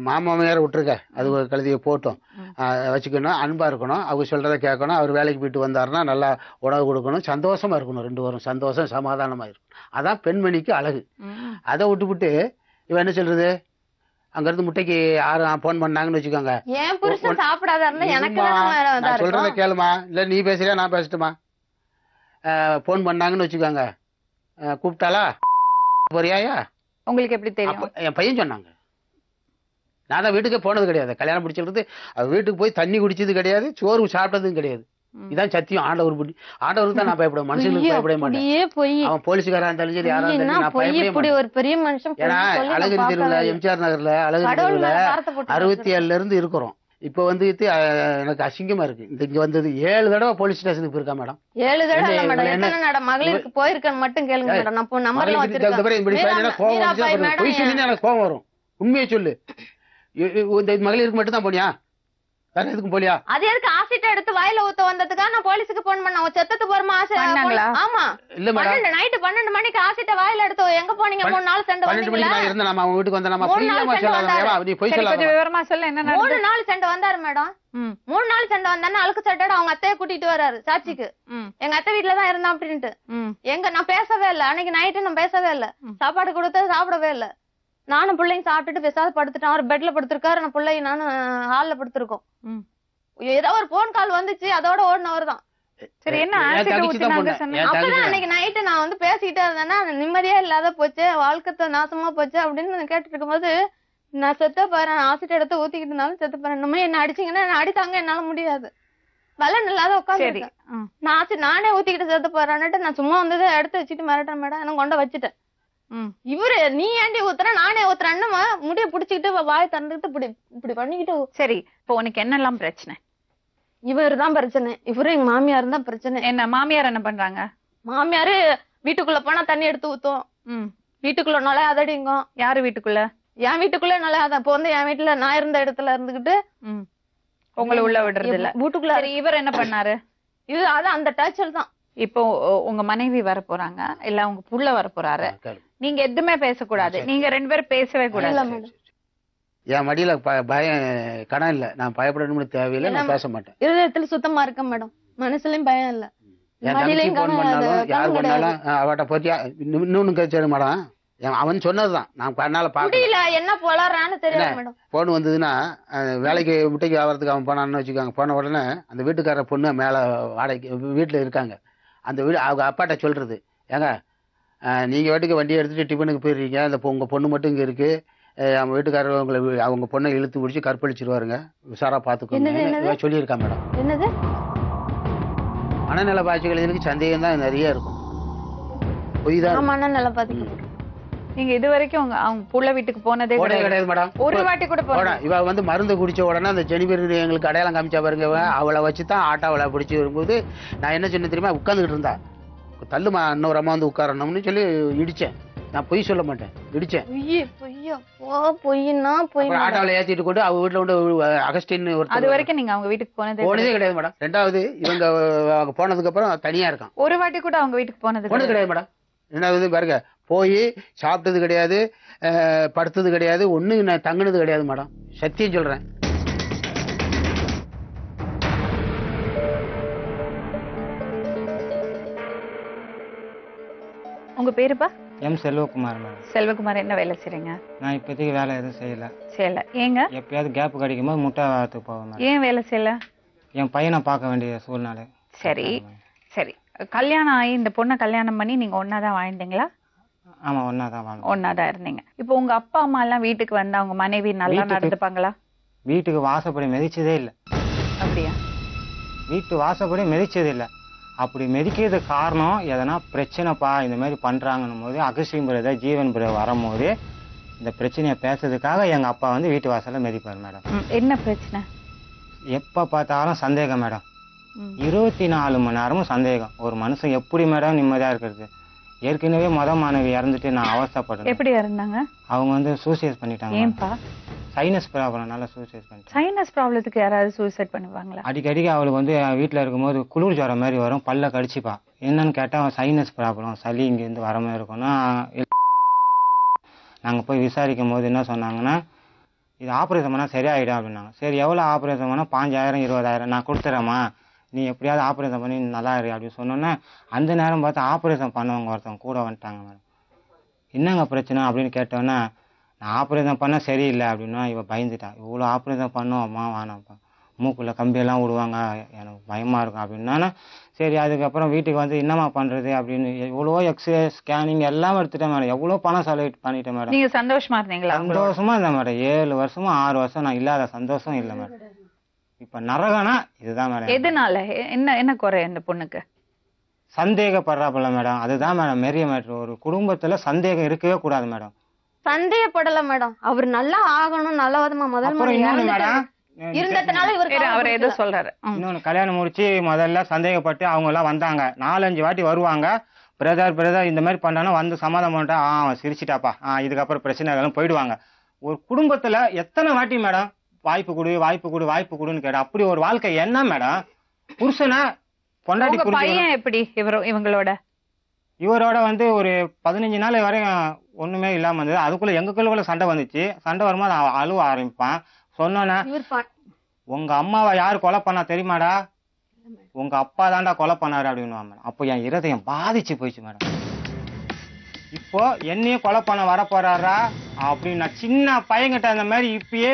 மாமாமையார விட்டுருக்க அது ஒரு கழுதியை போட்டோம் வச்சுக்கணும், அன்பா இருக்கணும், அவங்க சொல்றதை கேட்கணும், அவர் வேலைக்கு போயிட்டு வந்தாருன்னா நல்லா உணவு கொடுக்கணும், சந்தோஷமா இருக்கணும், 2 பேரும் சந்தோஷம் சமாதானமா இருக்கும். அதான் பெண்மணிக்கு அழகு. அதை விட்டுவிட்டு இவன் என்ன சொல்றது, அங்க இருந்து முட்டைக்கு யாரும் போன் பண்ணாங்கன்னு வச்சுக்கோங்க, ஏன் புருஷன் சாப்பிடாதாருன்னா எனக்கு நான் சொல்றத கேளுமா, இல்ல நீ பேசுறியா நான் பேசட்டுமா? போன் பண்ணாங்கன்னு வச்சுக்கோங்க, கூப்பிட்டாலா போறியாயா? உங்களுக்கு எப்படி தெரியும்? என் பையன் சொன்னாங்க. நான் தான் வீட்டுக்கே போனது கிடையாது, கல்யாணம் பிடிச்சிருது, அது வீட்டுக்கு போய் தண்ணி குடிச்சது கிடையாது, சோறு சாப்பிட்டதும் கிடையாது. இதான் சத்தியம். ஆண்டவருக்கு தான் நான் பயப்படுவேன், மனுஷனுக்கு பயப்பட மாட்டேன். அவன் போலீஸ்காரா இருந்தாலும் சரி, யாரா இருந்தாலும் நான் பயப்பட ஒரு பெரிய மனுஷன். ஏன்னா அழகிரி தெருவுல, எம்ஜிஆர் நகர்ல அழகிரி தெருவுல 67ல இருந்து இருக்கிறோம். இப்ப வந்து எனக்கு அசிங்கமா இருக்கு. இங்க வந்தது 7 தடவை போலீஸ் ஸ்டேஷனுக்கு போயிருக்கா மேடம். 7 தடவை இல்ல மேடம், எத்தனை மேடம் மகளிருக்கு போயிருக்கேன்னு மட்டும் கேளுங்க மேடம். நான் நம்பர்ல வச்சிருக்கேன். பொய் சொல்லி எனக்கு கோவம் வரும். உண்மையை சொல்லு, இந்த மகளிருக்கு மட்டும் தான் போனியா, வேற எதுக்கும் போலியா? அது எதுக்கு ஆசிட் எடுத்து வாயில ஊத்த வந்ததுக்காக நான் போலீஸுக்கு போன் பண்ணேன். செத்துட்டு போறமா ஆசை? ஆமா இல்ல மேடம், நைட்டு 12 மணிக்கு ஆசிட்ட வாயில எடுத்து எங்க போனீங்க? 3 நாள் சென்று 12 மணிக்கு நான் இருந்தேன். நம்ம அவங்க வீட்டுக்கு வந்தா நம்ம ஃப்ரீயா சொல்லலாம். நீ போய் சொல்லலாம். விவரமா சொல்ல என்ன நடந்துச்சு? 3 நாள் சென்று வந்தாரு மேடம். 3 நாள் சென்று வந்தானே அழுக்கு சட்டோட அவங்க அத்தையை கூட்டிட்டு வராரு சாட்சிக்கு. எங்க அத்தை வீட்டுல தான் இருந்தான் அப்படின்ட்டு. எங்க நான் பேசவே இல்ல அன்னைக்கு நைட்டு, நான் பேசவே இல்ல. சாப்பாடு கொடுத்தது சாப்பிடவே இல்ல. நானும் பிள்ளைங்க சாப்பிட்டுட்டு பேசாத படுத்துட்டேன். அவர் பெட்ல படுத்திருக்காரு, நான் பிள்ளைங்க நானும் ஹால்ல படுத்திருக்கோம். ஏதோ ஒரு போன் கால் வந்துச்சு, அதோட ஓடினவர் தான். சரி, என்ன அப்பதான் அன்னைக்கு நைட்டு நான் வந்து பேசிக்கிட்டே இருந்தேன்னா நிம்மதியா இல்லாத போச்சு, வாழ்க்கை நாசமா போச்சு அப்படின்னு கேட்டுட்டு இருக்கும்போது, நான் செத்த போறேன், ஆசிட் எடுத்து ஊத்திக்கிட்டு இருந்தாலும் செத்து போறேன், இந்த மாதிரி என்ன அடிச்சீங்கன்னா என்ன அடித்தாங்க, என்னால முடியாது, பலன் இல்லாத உட்காந்து நான் ஆசிட் நானே ஊத்திக்கிட்டு செத்து போறேன்னுட்டு நான் சும்மா வந்ததை எடுத்து வச்சுட்டு மிரட்டேன் மேடம். எனக்கு கொண்ட வச்சுட்டேன். இவரு நீ ஏண்டி ஊத்துற நானே ஊத்துறேன்னு முடிய புடிச்சுக்கிட்டு வாய் தந்துட்டு இப்படி பண்ணிக்கிட்டு. சரி, இப்போ உனக்கு என்னெல்லாம் பிரச்சனை? இவரு தான் பிரச்சனை. இவரு எங்க மாமியார் தான் பிரச்சனை. என்ன மாமியார் என்ன பண்றாங்க? மாமியாரு வீட்டுக்குள்ள போனா தண்ணி எடுத்து ஊத்தும், வீட்டுக்குள்ள நுழையாதடிங்க. யாரு வீட்டுக்குள்ள? என் வீட்டுக்குள்ள நுழையாத. இப்போ வந்து என் வீட்டுல நான் இருந்த இடத்துல இருந்துகிட்டு உங்களை உள்ள விடுறது இல்ல வீட்டுக்குள்ள. இவர் என்ன பண்ணாரு? இது அதான் அந்த டார்ச்சர் தான். இப்போ உங்க மனைவி வர போறாங்க, இல்ல உங்க புள்ள வர போறாரு, நீங்க எதுவுமே பேசக்கூடாது, நீங்க 2 பேரும் பேசவே கூடாது. என் மடியில பயம் கடன் இல்ல, நான் பயப்படணும்னு தேவையில்லை, நான் பேச மாட்டேன். இருதயத்துல சுத்தமா இருக்க மேடம், மனசுலயும் பயம் இல்ல. யாரு பண்ணாலும் அவட்ட போத்தியா இன்னொன்னு கேச்சு மேடம், அவன் சொன்னதுதான் நான் கண்ணால பாக்கல. என்ன போலான்னு தெரியல மேடம். போன் வந்ததுன்னா வேலைக்கு முட்டைக்கு ஆகிறதுக்கு அவன் போனான்னு வச்சுக்காங்க. போன உடனே அந்த வீட்டுக்கார பொண்ணு மேல வாடகைக்கு வீட்டுல இருக்காங்க. அந்த வீடு அவங்க அப்பாட்ட சொல்றது, ஏங்க நீங்க வீட்டுக்கு வண்டியை எடுத்துட்டு டிஃபனுக்கு போயிடுறீங்க, அந்த உங்க பொண்ணு மட்டும் இங்க இருக்கு, அவங்க வீட்டுக்காரர் உங்களை அவங்க பொண்ணை இழுத்து பிடிச்சி கற்பழிச்சிருவாருங்க, உஷாரா பாத்துக்கோங்க சொல்லியிருக்கா மேடம். என்னது மனநல பாதிப்புகளுக்கு சந்தேகம் தான் நிறைய இருக்கும். பொய்தான் மனநல பாதிப்பு. நீங்க இது வரைக்கும் அவங்க புள்ள வீட்டுக்கு போனதே கிடையாது மேடம். ஒரு வாட்டி கூட போன. இவ வந்து மருந்து குடிச்ச உடனே அந்த ஜெனிபர் எங்களுக்கு அடையாளம் காமிச்சா பாருங்க, அவளை வச்சுதான் ஆட்டாவளை பிடிச்சி வரும்போது நான் என்ன சொன்ன தெரியுமா, உட்காந்துக்கிட்டு இருந்தா, தள்ளுமா இன்னொரு அம்மா வந்து உட்காரணும்னு சொல்லி இடிச்சேன். நான் பொய் சொல்ல மாட்டேன், இடிச்சேன். பொய்யா பொய்னா பொய். ஆட்டோவில் ஏற்றிட்டு கொண்டு அவங்க வீட்டில் கொண்டு அகஸ்டின் அது வரைக்கும் நீங்க அவங்க வீட்டுக்கு போனதே கிடையாது மேடம். ரெண்டாவது இவங்க போனதுக்கு அப்புறம் தனியா இருக்கான். ஒரு வாட்டி கூட அவங்க வீட்டுக்கு போனது கிடையாது மேடம். ரெண்டாவது பாருங்க, போய் சாப்பிட்டது கிடையாது, படுத்தது கிடையாது, ஒண்ணு நான் தங்குனது கிடையாது மேடம். சத்தியம் சொல்றேன். உங்க பேருப்பா? M Selvakumar madam. செல்வகுமார், என்ன வேலை செய்றீங்க? நான் இப்போதைக்கு வேலை எதுவும் செய்யல. ஏங்க? எப்பயாவது கேப் கிடைக்கும் போது முட்டை வாரத்துக்கு போவேன் மேடம். ஏன் வேலை செய்யல? என் பையனை பார்க்க வேண்டிய சூழ்நிலை. சரி சரி. கல்யாணம் ஆகி இந்த பொண்ணை கல்யாணம் பண்ணி நீங்க ஒன்னாதான் வாழ்ந்தீங்களா? ஆமா, ஒன்னாதான் வாழ்ந்தோம். ஒன்னாதான் இருந்தீங்க. இப்போ உங்க அப்பா அம்மா எல்லாம் வீட்டுக்கு வந்தா அவங்க மனைவி நல்லா நடந்துப்பாங்களா? வீட்டுக்கு வாசப்படி மிதிச்சதே இல்லை. அப்படியா? வீட்டு வாசப்படி மிதிச்சது இல்லை. அப்படி மிதிக்கிறது காரணம் எதனா பிரச்சனைப்பா இந்த மாதிரி பண்றாங்கன்னும் போது அகஸ்டின் பிரதர் ஜீவன் பிரதர் வரும்போது இந்த பிரச்சனையை பேசுறதுக்காக எங்க அப்பா வந்து வீட்டு வாசல்ல மிதிப்பார் மேடம். என்ன பிரச்சனை? எப்ப பார்த்தாலும் சந்தேகம் மேடம். 24 மணி நேரமும் சந்தேகம். ஒரு மனுஷன் எப்படி மேடம் நிம்மதியா இருக்கிறது? ஏற்கனவே மாணவி இறந்துட்டு நான் அவஸ்தைப்படுறேன். எப்படி இறந்தாங்க? அவங்க வந்து சூசைட் பண்ணிட்டாங்க. ஏன்பா? சைனஸ் ப்ராப்ளம்னால சூசைட் பண்ணிட்டாங்க. சைனஸ் ப்ராப்ளத்துக்கு யாராவது சூசைட் பண்ணுவாங்களா? அடிக்கடி அவளுக்கு வந்து வீட்டில் இருக்கும்போது குளிர் ஜுரம் மாதிரி வரும், பல்ல கடிச்சுப்பா. என்னன்னு கேட்டால் அவன் சைனஸ் ப்ராப்ளம், சளி இங்கேருந்து வர மாதிரி இருக்கும்னா நாங்கள் போய் விசாரிக்கும் போது என்ன சொன்னாங்கன்னா, இது ஆப்ரேஷன் பண்ணால் சரியாயிடும் அப்படின்னாங்க. சரி, எவ்வளோ ஆப்ரேஷன் பண்ணால் 5000 20,000 நான் கொடுத்துறேம்மா, நீ எப்படியாவது ஆப்ரேஷன் பண்ணி நல்லா இரு அப்படின்னு சொன்னோன்னே அந்த நேரம் பார்த்து ஆப்ரேஷன் பண்ணவங்க ஒருத்தவங்க கூட வந்துட்டாங்க மேடம். என்னங்க பிரச்சனை அப்படின்னு கேட்டோன்னே, நான் ஆப்ரேஷன் பண்ணால் சரியில்லை அப்படின்னா இவ பயந்துட்டான். இவ்வளோ ஆப்ரேஷன் பண்ணுவோம்மா, வேணாம்ப்பா, மூக்குள்ள கம்பியெல்லாம் விடுவாங்க, எனக்கு பயமாக இருக்கும் அப்படின்னா. சரி, அதுக்கப்புறம் வீட்டுக்கு வந்து என்னம்மா பண்ணுறது அப்படின்னு எவ்வளோ எக்ஸ்ரே ஸ்கேனிங் எல்லாம் எடுத்துட்டேன் மேடம். எவ்வளோ பணம் செலவு பண்ணிட்டேன் மேடம். நீங்க சந்தோஷமா இருந்தீங்களா? சந்தோஷமா இருந்தேன் மேடம். 7 வருஷமா 6 வருஷம் நான் இல்லாத சந்தோஷம் இல்லை மேடம். இப்ப நரகனா இதுதான் மேடம். எதனால? என்ன குறை இந்த பொண்ணுக்கு? சந்தேகப்படுறாப்புல மேடம். அதுதான் மேடம் மெரிய மேட்ரு. ஒரு குடும்பத்துல சந்தேகம் இருக்கவே கூடாது மேடம். சந்தேகப்படல மேடம். அவர் நல்லா ஆகணும், நல்ல விதமா முதல் மேடம் இருந்ததுனால அவர் ஏதோ சொல்றாரு. இன்னொன்னு, கல்யாணம் முடிச்சு முதல்ல சந்தேகப்பட்டு அவங்க எல்லாம் வந்தாங்க. 4-5 வாட்டி வருவாங்க. பிரதர் இந்த மாதிரி பண்ணானா வந்து சமாதானம் பண்ணிட்டா அவன் சிரிச்சிட்டாப்பா, இதுக்கப்புறம் பிரச்சனை போயிடுவாங்க. ஒரு குடும்பத்துல எத்தனை வாட்டி மேடம் வாய்ப்பு கொடுன்னு கேட்டா அப்படி ஒரு வாழ்க்கை என்ன மேடம்? புருஷனை பொண்டாட்டி பையன் எப்படி இவரோட வந்து ஒரு 15 நாள் வரையும் ஒண்ணுமே இல்லாம இருந்தது. அதுக்குள்ள எங்களுக்குள்ள சண்டை வந்துச்சு. சண்டை வரும்போது அழுவ ஆரம்பிப்பான். சொன்னோன்னா, உங்க அம்மாவை யாரு கொலை பண்ணா தெரியுமாடா? உங்க அப்பா தாண்டா கொலை பண்ணாரு அப்படின்னு மேடம். அப்போ என் இருதயம் பாதிச்சு போயிடுச்சு மேடம். இப்போ என்னையும் கொலை பண்ண வர போறாரா அப்படின்னு நான் சின்ன பையன்கிட்ட அந்த மாதிரி இப்பயே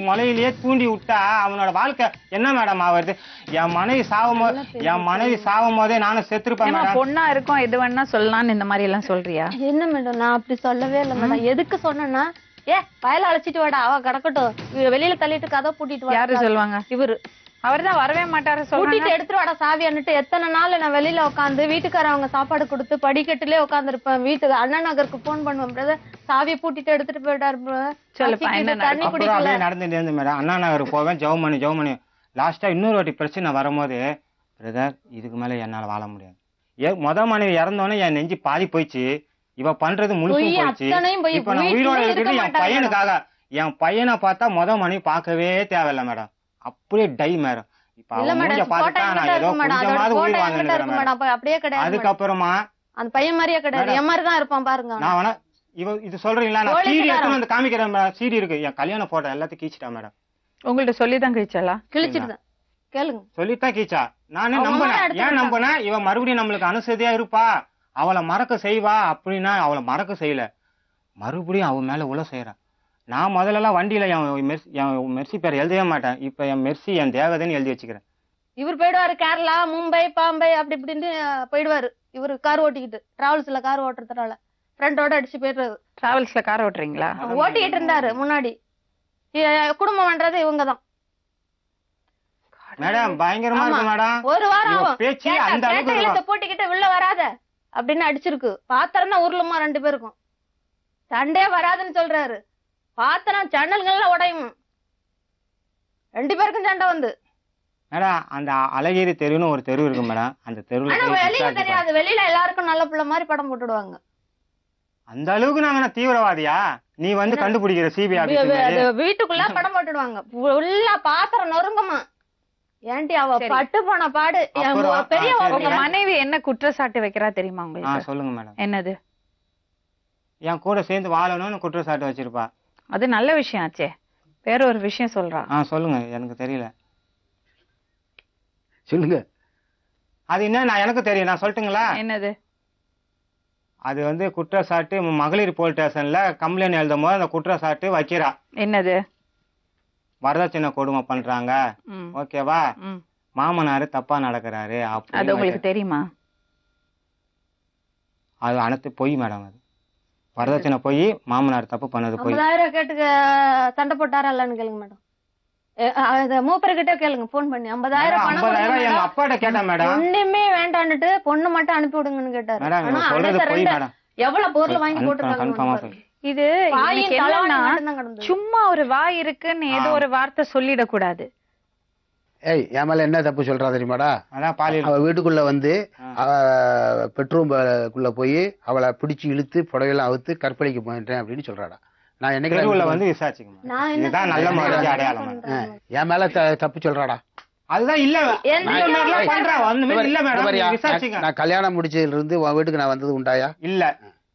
மலையிலேயே தூண்டி விட்டா அவனோட வாழ்க்கை என்ன மேடம் ஆகுது? என் மனைவி சாவும் போதே நானும் செத்துருப்பேன். பொண்ணா இருக்கும், எது வேணா சொல்லலாம்னு இந்த மாதிரி எல்லாம் சொல்றியா? என்ன மேடம், நான் அப்படி சொல்லவே இல்லை மேடம். எதுக்கு சொன்னா, வயல அழைச்சிட்டு வாடா, அவ கிடக்கட்டும், வெளியில தள்ளிட்டு கதை பூட்டிட்டு. யாரு சொல்லுவாங்க? இவரு. அவர்தான் வரவே மாட்டாரு. கூட்டிட்டு எடுத்துட்டு வாடா சாவி அன்னுட்டு எத்தனை நாள் நான் வெளியில உட்காந்து வீட்டுக்காரவங்க சாப்பாடு கொடுத்து படிக்கட்டுலயே உட்காந்து இருப்பேன். வீட்டுக்கு அண்ணா நகருக்கு போன் பண்ணுவேன், பிரதர் சாவியை பூட்டிட்டு எடுத்துட்டு போயிட்டாரு. தண்ணி குடிக்கல நடந்துட்டு இருந்து மேடம். அண்ணா நகருக்கு போவேன், ஜவுமணி லாஸ்டா இன்னொரு வாட்டி பிரச்சனை வரும்போது, பிரதர் இதுக்கு மேல என்னால வாழ முடியாது. முத மனைவி இறந்தோடனே என் நெஞ்சு பாதி போயிடுச்சு. இவ பண்றது முழுசும் போயிடுச்சு. இப்ப நான் உயிரோட இருக்கிறது என் பையனுக்காக. என் பையனை பார்த்தா முத மனைவி பார்க்கவே தேவையில்லை மேடம். அப்படியே டை மேடம். இப்ப பாத்துட்டா நான் ஏதோ கொஞ்சமாவது உயிர் வாங்கினேன். அதுக்கப்புறமா அந்த பையன் மாதிரியே கிடையாது, என் மாதிரி தான் இருப்பான் பாருங்க. நான் வேணா இது சொல்றீங்களா, நான் சீடி எடுத்து வந்து காமிக்கிறேன். சீடி இருக்கு, என் கல்யாண போட்டோ எல்லாத்தையும் கீச்சிட்டா மேடம். உங்கள்ட்ட சொல்லிதான் கீச்சலா? கிழிச்சிட்டு கேளுங்க. சொல்லித்தான் கீச்சா. நானே நம்பினேன். ஏன் நம்பினா, இவன் மறுபடியும் நம்மளுக்கு அனுசதியா இருப்பா, அவளை மறக்க செய்வா அப்படின்னா அவளை மறக்க செய்யல, மறுபடியும் அவன் மேல உள்ள செய்யறா. நான் முதல்ல வண்டியில என் மெர்சி பேர் எழுதவே மாட்டேன். இப்ப என் மெர்சி என் தேவதைன்னு எழுதி வச்சுக்கிறேன். இவர் போயிடுவாரு கேரளா, மும்பை, பாம்பே அப்படி இப்படின்னு போயிடுவாரு. இவரு கார் ஓட்டிக்கிட்டு, டிராவல்ஸ்ல கார் ஓட்டுறதுனால ஃப்ரெண்டோட அடிச்சு போயிடுறது. டிராவல்ஸ்ல கார் ஓட்டுறீங்களா? ஓட்டிக்கிட்டு இருந்தாரு முன்னாடி. குடும்பம் பண்றது இவங்கதான் மேடம். பயங்கரமா இருக்கு மேடம். ஒரு வாரம் பேச்சு அந்த அளவுக்கு போட்டிக்கிட்டு உள்ள வராத அப்படின்னு அடிச்சிருக்கு. பாத்திரம் தான் உருளுமா 2 பேருக்கும். சண்டே வராதுன்னு சொல்றாரு. பாத்திரம் ஜன்னல்கள்லாம் உடையும். 2 பேருக்கும் சண்டை வந்து. மேடம் அந்த அழகிரி தெருன்னு ஒரு தெரு இருக்கு மேடம். அந்த தெருவுல வெளியில தெரியாது, வெளியில எல்லாருக்கும் நல்ல பிள்ளை மாதிரி படம் போட்டுடுவாங்க. அந்த அளவுக்கு நாங்க என்ன தீவிரவாதியா? நீ வந்து கண்டுபிடிக்கிற சிபிஐ அது வீட்டுக்குள்ள படம் போட்டுடுவாங்க, ஃபுல்லா பாத்திரம் நொறுங்குமா. ஏன்டி அவ பட்டு போன பாடு. பெரிய உங்க மனைவி என்ன குற்றச்சாட்டு வைக்கிறா தெரியுமா உங்களுக்கு? சொல்லுங்க மேடம். என்னது? என் கூட சேர்ந்து வாழணும்னு குற்றச்சாட்டு வச்சிருப்பா. அது நல்ல விஷயம் ஆச்சே. வேற ஒரு விஷயம் சொல்றா. சொல்லுங்க, எனக்கு தெரியல. சொல்லுங்க. அது என்ன? நான் எனக்கு தெரியும், நான் சொல்லட்டுங்களா? என்னது? அது வந்து குற்றச்சாட்டு மகளிர் போலீஸ் ஸ்டேஷன்ல கம்ப்ளைண்ட் எழுதும் போது அந்த குற்றச்சாட்டு வைக்கிறா. என்னது? வரதட்சணை கொடுமை பண்றாங்க, ஓகேவா, மாமனாரு தப்பா நடக்கிறாரு. அது உங்களுக்கு தெரியுமா? அது அனைத்து பொய் மேடம். அது வரதட்சணை போய் மாமனார் தப்பு பண்ணது போய். 50,000 கேட்டு சண்டை போட்டாரா இல்லன்னு கேளுங்க மேடம். மூப்பர்கிட்ட கேளுங்க போன் பண்ணி. 50,000 50,000 எங்க அப்பாட்ட கேட்டேன் மேடம். ஒண்ணுமே வேண்டான்னுட்டு பொண்ணு மட்டும் அனுப்பி விடுங்கன்னு கேட்டாரு. எவ்வளவு பொருள் வாங்கி போட்டுருக்காங்க. இது சும்மா ஒரு வாய் இருக்குன்னு ஏதோ ஒரு வார்த்தை சொல்லிட கூடாது. ஏய், என் மேல என்ன தப்பு சொல்றா தெரியுமாடா? அவ வீட்டுக்குள்ள வந்து பெட்ரூம்குள்ள போய் அவளை பிடிச்சு இழுத்து புடவையெல்லாம் அவுத்து கற்பழிக்க போயிட்டேன் அப்படின்னு சொல்றாடா. நான் என்னைக்கு வந்து விசாரிச்சுக்கேன். நல்ல மாதிரி அடையாளம். என் மேல தப்பு சொல்றாடா. அதுதான் இல்ல. நான் கல்யாணம் முடிச்சதுல இருந்து உன் வீட்டுக்கு நான் வந்தது உண்டாயா? இல்ல.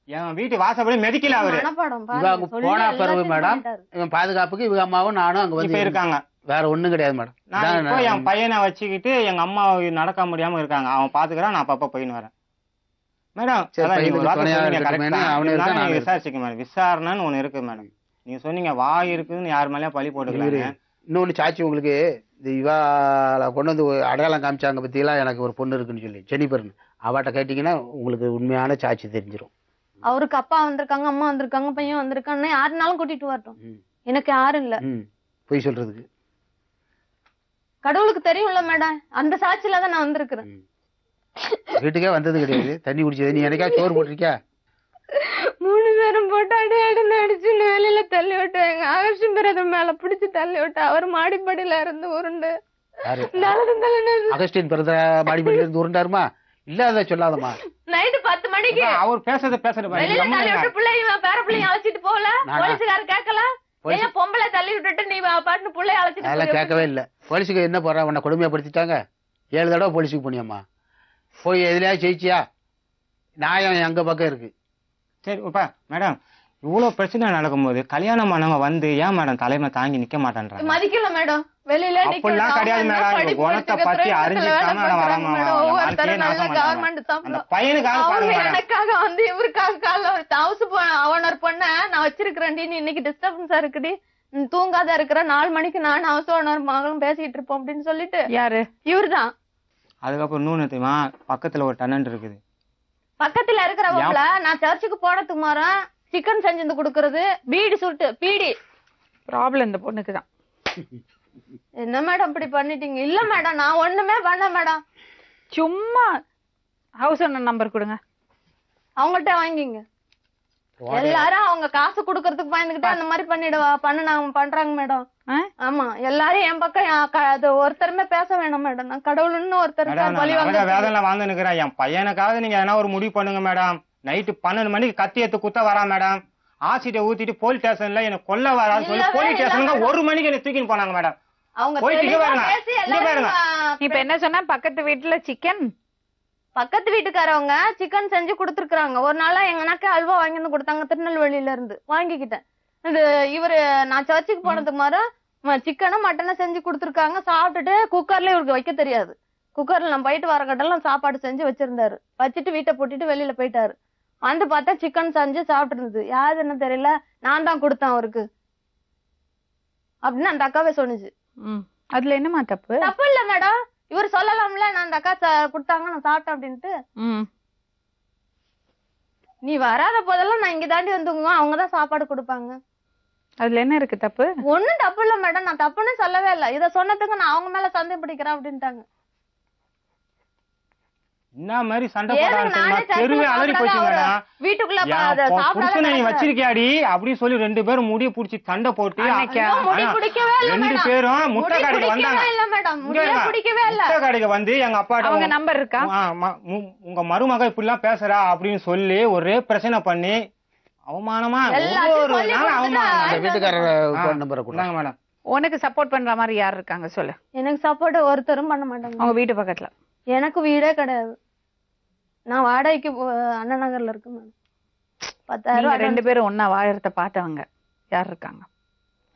என் வீட்டு வாசப்படி மெதிக்கல அவரு. போனா பிறகு மேடம் இவன் பாதுகாப்புக்கு இவங்க அம்மாவும் நானும் அங்க வந்து இருக்காங்க. வேற ஒண்ணும் கிடையாது மேடம். நான் என் பையனை வச்சுக்கிட்டு எங்க அம்மா நடக்க முடியாம இருக்காங்க. அவன் பாத்துக்கிறான், நான் அப்பப்ப போயின்னு வரேன் மேடம். விசாரிச்சுக்க மேடம். விசாரணைன்னு ஒண்ணு இருக்கு மேடம். நீங்க சொன்னீங்க வாய் இருக்குன்னு யார் மேலயும் பழி போட்டுக்கலாங்க. இன்னொன்னு சாட்சி உங்களுக்கு இந்த இவால கொண்டு வந்து அடையாளம் காமிச்சாங்க பத்தியெல்லாம் எனக்கு ஒரு பொண்ணு இருக்குன்னு சொல்லி ஜெனிபர்னு. அவட்ட கேட்டீங்கன்னா உங்களுக்கு உண்மையான சாட்சி தெரிஞ்சிடும். அவருக்கு அப்பா வந்திருக்காங்க, அம்மா வந்திருக்காங்க, பையன் வந்திருக்கான்னு யாருனாலும் கூட்டிட்டு வரட்டும். எனக்கு யாரும் இல்ல போய் சொல்றதுக்கு. கடவுளுக்கு தெரியும்ல மேடம். அந்த சாட்சியில தான் நான் வந்திருக்கிறேன். வீட்டுக்கே வந்தது கிடையாது. தண்ணி குடிச்சது. நீ எனக்கா சோறு போட்டிருக்கியா? 3 பேரும் போட்டு அடி அடிச்சு வேலையில தள்ளி விட்டாங்க. ஆகர்ஷம் பிரதர் மேல பிடிச்சு தள்ளி விட்டு அவர் மாடிப்படியில இருந்து உருண்டு. அகஸ்டின் பிரதர் மாடிப்படியில இருந்து உருண்டாருமா? இல்லாத சொல்லாதமா. நைட்டு 10 மணிக்கு அவர் பேசுறது பிள்ளைங்க பேர பிள்ளைங்க அழைச்சிட்டு போகல. போலீஸ்காரர் கேட்கல. பொம்பளை தள்ளி விட்டுட்டு நீ பாட்டு பிள்ளைய அழைச்சிட்டு அதெல்லாம் கேட்கவே இல்ல. போலீஸுக்கு என்ன போறா? உன்னை கொடுமையாப்படுத்திட்டாங்க. 7 தடவை போலீஸுக்கு போனியம்மா. போய் எதுலயா ஜெயிச்சியா? நியாயம் எங்க பக்கம் இருக்கு. சரி மேடம், இவ்வளவு பிரச்சனை நடக்கும்போது கல்யாணம் பண்ணவங்க வந்து ஏன் மேடம் தலைமை தாங்கி நிக்க மாட்டேன்றாங்க? மதிக்கல மேடம். வெளியில அப்படிலாம் கிடையாது மேடம். குணத்தை பத்தி எனக்காக வந்து இவருக்காக ஹவுஸ் ஓனர் பொண்ண நான் வச்சிருக்கிறேன்டி, நீ இன்னைக்கு டிஸ்டர்பன்ஸா இருக்குடி, தூங்காத இருக்கிற 4 மணிக்கு நான் ஹவுஸ் ஓனர் மகளும் பேசிட்டு இருப்போம் அப்படின்னு சொல்லிட்டு. யாரு? இவருதான். அதுக்கப்புறம் இன்னொன்னு தெரியுமா? பக்கத்துல ஒரு டெனன்ட் இருக்குது. பக்கத்துல இருக்கிறவங்கள நான் சர்ச்சுக்கு போனதுக்கு மாறேன் சிக்கன் செஞ்சு கொடுக்கறது, பீடி சுட்டு பீடி. ப்ராப்ளம் இந்த பொண்ணுக்குதான். என்ன மேடம் இப்படி பண்ணிட்டீங்க? இல்ல மேடம், நான் ஒண்ணுமே பண்ண மேடம். சும்மா ஹவுஸ் ஓனர் நம்பர் கொடுங்க, அவங்கள்ட்ட வாங்கிங்க. எல்லாரும் அவங்க காசு குடுக்கறதுக்கு பயந்துகிட்டு அந்த மாதிரி பண்றாங்க மேடம். ஆமா, எல்லாரும் என் பக்கம் ஒருத்தருமே பேச வேணும் மேடம். நான் கடவுள்னு ஒருத்தர் வேதனை வாங்க நிக்கிறேன். என் பையனுக்காவது நீங்க என்ன ஒரு முடிவு பண்ணுங்க மேடம். நைட்டு 12 மணிக்கு கத்தி எடுத்து குத்த வரா மேடம். ஆசிட்ட ஊத்திட்டு போலீஸ் ஸ்டேஷன்ல எனக்கு கொல்ல வரான்னு சொல்லி போலீஸ் ஸ்டேஷனுக்கு 1 மணிக்கு என்ன தூக்கின்னு போனாங்க மேடம். இப்ப என்ன சொன்னா? பக்கத்து வீட்டுல சிக்கன், பக்கத்து வீட்டுக்காரவங்க சிக்கன் செஞ்சு கொடுத்துருக்காங்க. ஒரு நாளா எங்க அண்ணாக்கு அல்வா வாங்கி வந்து கொடுத்தாங்க, திருநெல்வேலியில இருந்து வாங்கிக்கிட்டேன். இது இவரு நான் சர்ச்சுக்கு போனதுக்கு மாதிரி சிக்கனும் மட்டனும் செஞ்சு கொடுத்துருக்காங்க. சாப்பிட்டுட்டு குக்கர்ல இவருக்கு வைக்க தெரியாது. குக்கர்ல நான் போயிட்டு வர கட்டெல்லாம் சாப்பாடு செஞ்சு வச்சிருந்தாரு. வச்சுட்டு வீட்டை போட்டுட்டு வெளியில போயிட்டாரு. வந்து பார்த்தா சிக்கன் செஞ்சு சாப்பிட்டு இருந்தது. யாருன்னு தெரியல, நான் தான் கொடுத்தேன் அவருக்கு அப்படின்னு அந்த அக்காவே சொன்னுச்சு. அதுல என்னமா தப்பு? தப்பு இல்ல மேடம். இவர் சொல்லலாம்ல, நான் அந்த அக்கா கொடுத்தாங்க நான் சாப்பிட்டேன் அப்படின்ட்டு. நீ வராத போதெல்லாம் நான் இங்க தாண்டி வந்துங்குவேன், அவங்கதான் சாப்பாடு கொடுப்பாங்க. அதுல என்ன இருக்கு தப்பு? ஒண்ணும் தப்பு இல்ல மேடம், நான் தப்புன்னு சொல்லவே இல்ல. இத சொன்னதுக்கு நான் அவங்க மேல சந்தேகம் பிடிக்கிறேன் அப்படின்ட்டாங்க. என்ன மாதிரி சண்டை போடாம தெருவே அலறி போச்சு மேடம். வீட்டுக்குள்ள நீ வச்சிருக்கியாடி அப்படின்னு சொல்லி 2 பேரும் முடிய புடிச்சு சண்டை போட்டு 2 பேரும் முட்டை கடைக்கு வந்தாங்க. முட்டை கடைக்கு வந்து எங்க அப்பாட்ட நம்பர் இருக்கா, உங்க மருமக இப்படி எல்லாம் பேசுறா அப்படின்னு சொல்லி ஒரே பிரச்சனை பண்ணி அவமானமா எல்லாத்தையும் ஒவ்வொரு சொல்லி நாளும் கொடுத்துட்டா, அவமானம். அந்த வீட்டுக்காரர் ஃபோன் நம்பரை கொடுங்க. கொடுங்க மேடம். உனக்கு சப்போர்ட் பண்ற மாதிரி யார் இருக்காங்க சொல்லு. எனக்கு சப்போர்ட் ஒருத்தரும் பண்ண மாட்டாங்க. அவங்க வீட்டு பக்கத்துல எனக்கு வீடே கிடையாது. நான் வாடகைக்கு அண்ணா நகர்ல இருக்கேன் மேடம். 10,000 நீங்க 2 பேரும் ஒண்ணா வாழறத பார்த்தவங்க யார் இருக்காங்க?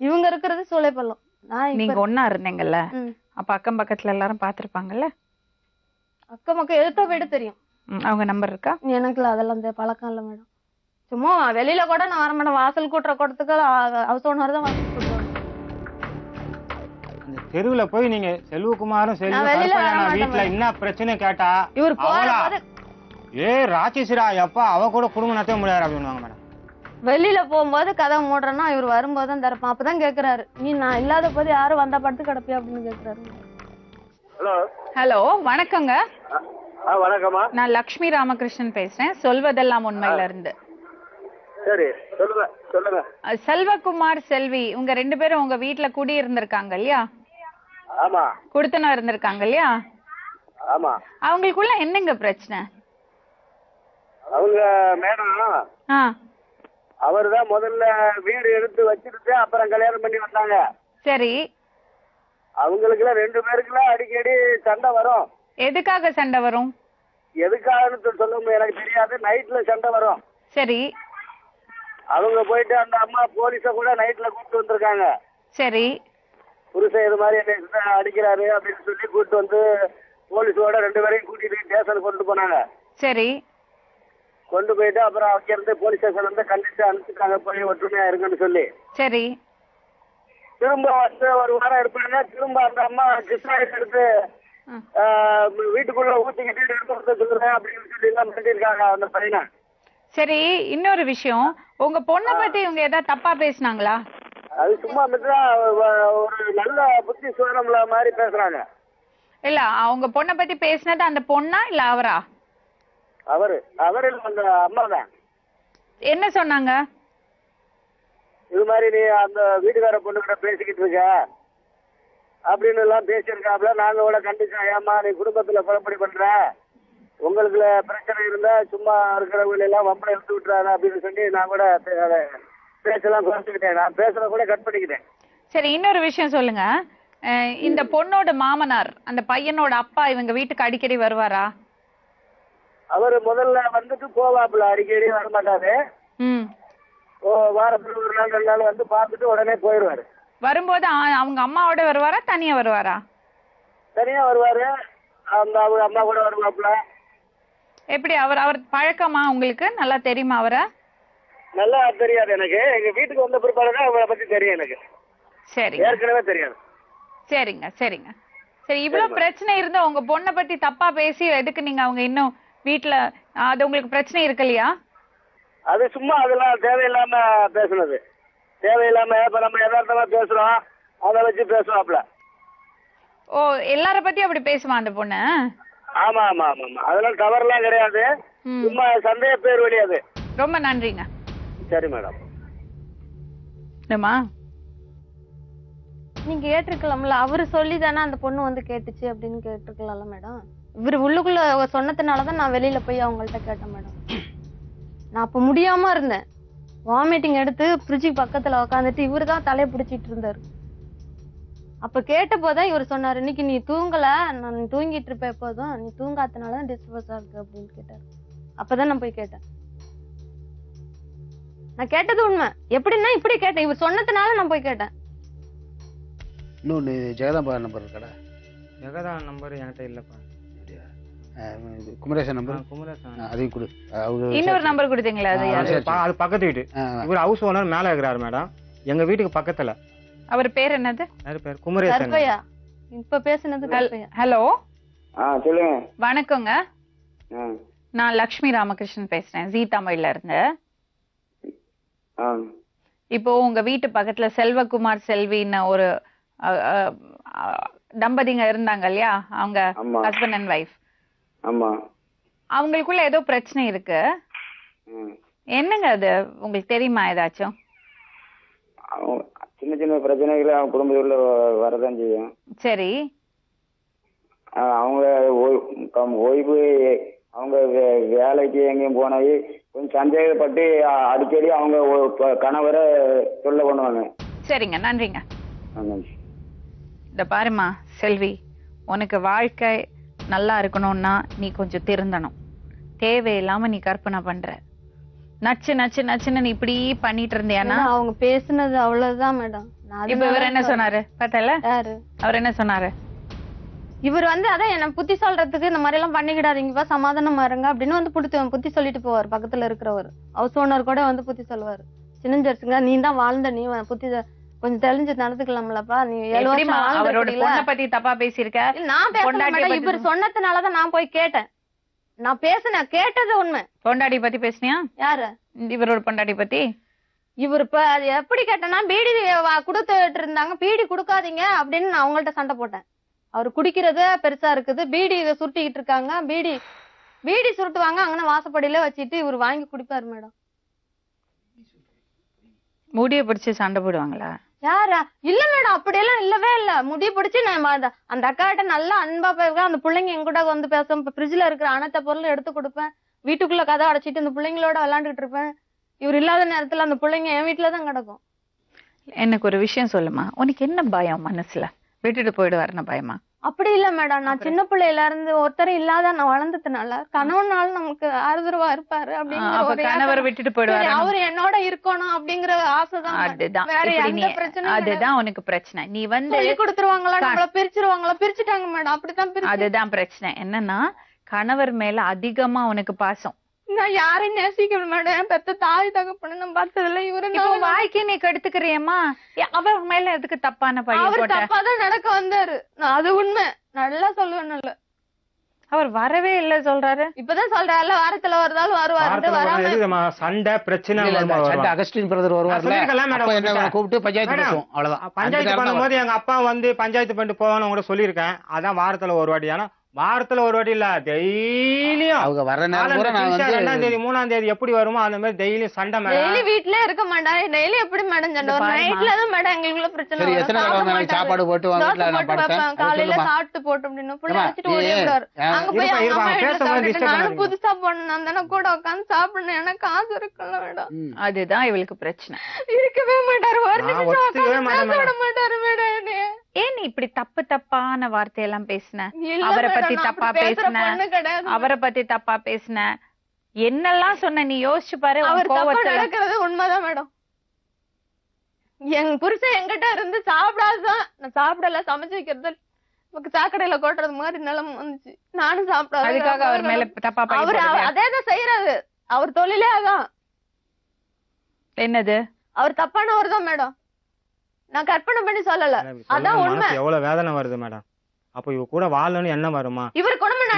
இவங்க இருக்கிறது சோலைப்பள்ளம். நான் நீங்க இப்ப ஒண்ணா இருந்தீங்கல்ல, ம். அப்ப அக்கம் பக்கத்துல எல்லாரும் பாத்திருப்பாங்கல்ல. அக்கம் பக்கம் எழுத்த வீடு தெரியும். அவங்க நம்பர் இருக்கா? எனக்கு அதெல்லாம் பழக்கம் இல்லை மேடம். சும்மா வெளியில கூட நான் வர மாட்டேன். வாசல் கூட்டுற கூட்டத்துக்கு ஹவுஸ் ஓனர் தான் வாசல் கூட்டுவாங்க. அந்த தெருவுல போய் நீங்க செல்வகுமாரும் நான் வெளியில வர செல்வ மாட்டேன் வீட்டுல என்ன பிரச்சனை கேட்டா இவர் அவளா? போகும்போது ஏ ராட்சசிரா எப்பா அவ கூட குடும்பம் நடத்த முடியாது அப்படின்னுவாங்க மேடம். வெளியில போகும்போது கதை மூடுறேன்னா இவர் வரும்போது தான் திறப்பான். அப்பதான் கேக்குறாரு, நீ நான் இல்லாத போது யாரும் வந்தா படுத்து கிடப்பியா அப்படின்னு கேக்குறாரு. ஹலோ. ஹலோ, வணக்கங்க. வணக்கம்மா. நான் லக்ஷ்மி ராமகிருஷ்ணன் பேசுறேன், சொல்வதெல்லாம் உண்மையில இருந்து. சரி, சொல்லுங்க சொல்லுங்க. செல்வகுமார் செல்வி உங்க 2 பேரும் உங்க வீட்டுல குடி இருந்திருக்காங்க இல்லையா? ஆமா குடுத்தனம் இருந்திருக்காங்க இல்லையா? ஆமா. அவங்களுக்குள்ள என்னங்க பிரச்சனை? அவங்க மேடம் அவர் தான் முதல்ல வீடு எடுத்து வச்சிருந்து அப்புறம் கல்யாணம் பண்ணி வந்தாங்க. சரி. அவங்களுக்குலாம் 2 பேருக்குலாம் அடிக்கடி சண்டை வரும். எதுக்காக சண்டை வரும்? எதுக்காகன்னு சொல்ல எனக்கு தெரியாது. நைட்ல சண்டை வரும். சரி அவங்க போயிட்டு அந்த அம்மா போலீஸ கூட நைட்ல கூப்பிட்டு வந்திருக்காங்க. சரி. புருஷன் இது மாதிரி என்ன அடிக்கிறாரு அப்படின்னு சொல்லி கூப்பிட்டு வந்து போலீஸோட 2 பேரையும் கூட்டிட்டு ஸ்டேஷனுக்கு கொண்டு போனாங்க. சரி. கொண்டு போயிட்டு அப்புறம் அங்க இருந்து போலீஸ் ஸ்டேஷன்ல இருந்து கண்டிச்சு அனுப்பிச்சுட்டாங்க, போய் ஒற்றுமையா இருக்குன்னு சொல்லி. சரி. திரும்ப வந்து ஒரு வாரம் இருப்பாங்க. திரும்ப அந்த அம்மா கிருஷ்ணாயிட்டு எடுத்து வீட்டுக்குள்ள ஊத்திக்கிட்டு எடுத்து சொல்றேன் அப்படின்னு சொல்லி எல்லாம் பண்ணிருக்காங்க அந்த பையனை. சரி, இன்னொரு விஷயம், உங்க பொண்ணை பத்தி இவங்க ஏதாவது தப்பா பேசினாங்களா? அது சும்மா ஒரு நல்ல புத்தி சுவரம்ல மாதிரி பேசுறாங்க. இல்ல, அவங்க பொண்ணை பத்தி பேசினது அந்த பொண்ணா இல்ல அவரா? அவரு அந்த அம்மா தான். என்ன சொன்னாங்க? இது மாதிரி நீ அந்த வீட்டுக்கார பொண்ணு கிட்ட பேசிக்கிட்டு இருக்க அப்படின்னு எல்லாம் பேசியிருக்காப்ல. நாங்க கூட கண்டிச்சோம், ஏமா நீ குடும்பத்துல குழப்படி பண்ற, உங்களுக்குள்ள பிரச்சனை இருந்தா சும்மா இருக்கிறவங்க எல்லாம் வம்பளை எடுத்து விட்டுறாங்க அப்படின்னு சொல்லி நான் கூட பேசலாம் குறைச்சிக்கிட்டேன். நான் பேசுறத கூட கட் பண்ணிக்கிட்டேன். சரி, இன்னொரு விஷயம் சொல்லுங்க. இந்த பொண்ணோட மாமனார், அந்த பையனோட அப்பா இவங்க வீட்டுக்கு அடிக்கடி வருவாரா? அவரு முதல்ல வந்துட்டு போவாப்புல, அடிக்கடி வர மாட்டாரு. வாரத்துல 1 நாள் 2 நாள் வந்து பார்த்துட்டு உடனே போயிடுவாரு. வரும்போது அவங்க அம்மாவோட வருவாரா தனியா வருவாரா? தனியா வருவாரு. அவங்க அம்மா கூட வருவாப்புல. எப்படி அவர் பழக்கமா உங்களுக்கு? நல்லா தெரியுமா அவரை? நல்லா தெரியாது எனக்கு. எங்க வீட்டுக்கு வந்த பிற்பாடுதான் அவரை பத்தி தெரியும் எனக்கு. சரி, ஏற்கனவே தெரியாது. சரிங்க சரிங்க. சரி, இவ்வளவு பிரச்சனை இருந்தா உங்க பொண்ணை பத்தி தப்பா பேசி எதுக்கு நீங்க அவங்க இன்னும் வீட்டுல அது உங்களுக்கு பிரச்சனை இருக்கு இல்லையா? அது சும்மா அதெல்லாம் தேவையில்லாம பேசுனது. தேவையில்லாம இப்ப நம்ம யதார்த்தமா பேசுறோம், அதை வச்சு பேசுவாப்ல. ஓ, எல்லார பத்தி அப்படி பேசுமா அந்த பொண்ணு? ஆமா ஆமா ஆமா ஆமா. அதெல்லாம் தவறுலாம் கிடையாது. சும்மா சந்தேக பேர் வெளியாது. ரொம்ப நன்றிங்க. சரி மேடம். என்னம்மா நீங்க கேட்டிருக்கலாம்ல, அவரு சொல்லி தானே அந்த பொண்ணு வந்து கேட்டுச்சு அப்படின்னு கேட்டிருக்கலாம்ல மேடம். இவரு உள்ளுக்குள்ள சொன்னதுனாலதான் நான் வெளியில போய் அவங்கள்ட்ட கேட்டேன் மேடம். நான் அப்ப முடியாம இருந்தேன். வாமிட்டிங் எடுத்து ஃப்ரிட்ஜுக்கு பக்கத்துல உக்காந்துட்டு இவரு தான் தலையை பிடிச்சிட்டு இருந்தாரு. அப்ப கேட்ட போதான் இவர் சொன்னாரு, இன்னைக்கு நீ தூங்கல, நான் தூங்கிட்டு இருப்பேன் எப்போதும், நீ தூங்காதனாலதான் டிஸ்டர்பன்ஸா இருக்கு அப்படின்னு கேட்டாரு. அப்பதான் நான் போய் கேட்டேன். நான் கேட்டது உண்மை. எப்படின்னா இப்படி கேட்டேன், இவர் சொன்னதுனால நான் போய் கேட்டேன். இன்னொன்று ஜெகதாம்பா நம்பர் இருக்காடா? ஜெகதா நம்பர் என்கிட்ட இல்லப்பா. குமரேசன் நம்பர்? குமரேசன் அதையும் கொடு. இன்னொரு நம்பர் கொடுத்தீங்களா? அது யாரு? அது பக்கத்து வீட்டு. இவர் ஹவுஸ் ஓனர் மேல இருக்கிறாரு மேடம், எங்க வீட்டுக்கு பக்கத்துல. அவர் பேர் என்னது? யாரு பேர்? குமரேசன். கருப்பையா? இப்ப பேசுனது கருப்பையா? ஹலோ, சொல்லுங்க. வணக்கங்க. நான் லக்ஷ்மி ராமகிருஷ்ணன் பேசுறேன், ஜீ தமிழ்ல இருந்து. இப்போ உங்க வீட்டு பக்கத்துல செல்வகுமார் செல்வின்னு ஒரு தம்பதிங்க இருந்தாங்க இல்லையா? அவங்க ஹஸ்பண்ட் அண்ட் வைஃப். ஆமா. அவங்களுக்குள்ள ஏதோ பிரச்சனை இருக்கு. என்னங்க அது உங்களுக்கு தெரியுமா ஏதாச்சும்? சின்ன சின்ன பிரச்சனைகள் அவங்க குடும்பத்துல வரதான் செய்யும். சரி. அவங்க ஓய்வு அவங்க வேலைக்கு எங்கேயும் போனாய் கொஞ்சம் சந்தேகப்பட்டு அடிக்கடி அவங்க கணவரை சொல்ல பண்ணுவாங்க. சரிங்க, நன்றிங்க. நன்றி. இந்த பாருமா செல்வி, உனக்கு வாழ்க்கை நல்லா இருக்கணும்னா நீ கொஞ்சம் திருந்தணும். தேவையில்லாம நீ கற்பனை பண்ற. நச்சு நச்சு நச்சுன்னு நீ இப்படி பண்ணிட்டு இருந்தியானா? அவங்க பேசுனது அவ்வளவுதான் மேடம். இப்ப இவர் என்ன சொன்னாரு பார்த்தல? யாரு அவர் என்ன சொன்னாரு? இவர் வந்து அதான் என்ன புத்தி சொல்றதுக்கு இந்த மாதிரி எல்லாம் பண்ணிக்கிடாதீங்கப்பா, சமாதானமா இருங்க அப்படின்னு வந்து புத்தி சொல்லிட்டு போவார். பக்கத்துல இருக்கிறவர் ஹவுஸ் ஓனர் கூட வந்து புத்தி சொல்லுவாரு. சின்னஞ்சரிசுங்க, நீ தான் வாழ்ந்த, நீ புத்தி கொஞ்சம் தெளிஞ்சு நடந்துக்கலாம்லப்பா, நீ 7 வருஷம் அவரோட பொண்ணை பத்தி தப்பா பேசியிருக்க. நான் பேச இவர் சொன்னதுனாலதான் நான் போய் கேட்டேன். நான் பேசினேன், கேட்டது உண்மை. பொண்டாடி பத்தி பேசினியா? யாரு? இவரோட பொண்டாடி பத்தி. இவர் இப்ப அது எப்படி கேட்டேன்னா, பீடி கொடுத்துட்டு இருந்தாங்க, பீடி கொடுக்காதீங்க அப்படின்னு நான் அவங்கள்ட்ட சண்டை போட்டேன். அவர் குடிக்கிறது பெருசா இருக்குது, பீடி சுருட்டிக்கிட்டு இருக்காங்க, பீடி சுருட்டுவாங்க அங்கன்னு வாசப்படியில வச்சுட்டு இவர் வாங்கி குடிப்பாரு மேடம். முடிய பிடிச்சு சண்டை போடுவாங்களா? யாரா? இல்ல மேடம், அப்படியெல்லாம் இல்லவே இல்ல. முடி பிடிச்சு நான் அந்த அக்காட்ட நல்லா அன்பா போயிருக்கேன். அந்த பிள்ளைங்க எங்க கூட வந்து பேசும். இப்ப ஃப்ரிட்ஜ்ல இருக்கிற அனைத்த பொருளும் எடுத்து கொடுப்பேன். வீட்டுக்குள்ள கதை அடைச்சிட்டு அந்த பிள்ளைங்களோட விளையாண்டுட்டு இருப்பேன். இவர் இல்லாத நேரத்துல அந்த பிள்ளைங்க என் வீட்டுலதான் கிடக்கும். எனக்கு ஒரு விஷயம் சொல்லுமா, உனக்கு என்ன பயம் மனசுல? விட்டுட்டு போயிடுவாருன்னு பயமா? அப்படி இல்ல மேடம், நான் சின்ன பிள்ளையில இருந்து ஒருத்தர் இல்லாத நான் வளர்ந்ததுனால கணவனால நமக்கு ஆதரவா இருப்பாரு அப்படிங்கிற கணவர் விட்டுட்டு போயிடுவாரு, அவரு என்னோட இருக்கணும் அப்படிங்கிற ஆசைதான். அதுதான் வேற எந்த பிரச்சனையும் அதுதான் உனக்கு பிரச்சனை. நீ வந்து சொல்லி கொடுத்துருவாங்களா, நம்மள பிரிச்சிருவாங்களா? பிரிச்சுட்டாங்க மேடம், அப்படித்தான். அதுதான் பிரச்சனை. என்னன்னா கணவர் மேல அதிகமா உனக்கு பாசம். நான் யாரையும் நேசிக்கணும் மேடம். பெத்த தாய் தகப்பன்னு நான் பார்த்ததுல இவரு வாழ்க்கை நீ கெடுத்துக்கிறியம்மா. அவர் மேல எதுக்கு தப்பான பையன் போட்ட? தப்பாதான் நடக்க வந்தாரு, அது உண்மை. நல்லா சொல்லுவேன். நல்ல அவர் வரவே இல்ல சொல்றாரு. இப்பதான் சொல்றாருல, வாரத்துல வருதாலும் வருவாரு. சண்டை பிரச்சனை அகஸ்டின் பிரதர் வருவார்ல, கூப்பிட்டு பஞ்சாயத்து பேசுவோம், அவ்வளவுதான். பஞ்சாயத்து பண்ணும்போது எங்க அப்பா வந்து பஞ்சாயத்து பண்ணிட்டு போவான்னு கூட சொல்லியிருக்கேன். அதான் வாரத்துல ஒரு வாட்டி. ஆனா வாரத்துல ஒரு வாட்டி இல்ல, டெய்லியும் அவங்க வர நேரம் 2ஆம் தேதி 3ஆம் தேதி எப்படி வருமோ அந்த மாதிரி டெய்லி சண்டை. டெய்லி வீட்லயே இருக்க மாட்டாங்க. டெய்லி எப்படி மேடம் சண்டை? ஒரு நைட்ல தான் மேடம் எங்களுக்குள்ள பிரச்சனை. சாப்பாடு போட்டு காலையில சாப்பிட்டு போட்டு அப்படின்னு புள்ள வச்சுட்டு ஓடிடுவாரு. அங்க போய் நானும் புதுசா போனேன் தானே கூட உட்காந்து சாப்பிடணும். எனக்கு காசு இருக்குல்ல மேடம். அதுதான் இவளுக்கு பிரச்சனை. இருக்கவே மாட்டாரு, ஒரு நிமிஷம் மாட்டாரு மேடம். ஏன் நீ இப்படி தப்பான வார்த்தையெல்லாம் பேசின? அவரை பத்தி தப்பா பேசின, அவரை பத்தி தப்பா பேசின, என்னெல்லாம் சொன்ன நீ யோசிச்சு பாரு. அவர் கோவத்துல நடக்கிறது உண்மைதான் மேடம். எங்க புருஷன் எங்கிட்ட இருந்து சாப்பிடாதான், நான் சாப்பிடல, சமைச்சு வைக்கிறது சாக்கடையில கொட்டுறது மாதிரி நிலம் வந்துச்சு. நானும் சாப்பிடாது. அதுக்காக அவர் மேல தப்பா அவரு அதேதான் செய்யறாரு. அவர் தொழிலே அதான். என்னது? அவர் தப்பானவர் தான் மேடம். நான் கற்பனை பண்ணி சொல்லல, அதான் உண்மை. எவ்வளவு வேதனை வருது மேடம். அப்ப இவ கூட வாழணும்னு என்ன வருமா? இவர் குடும்பம்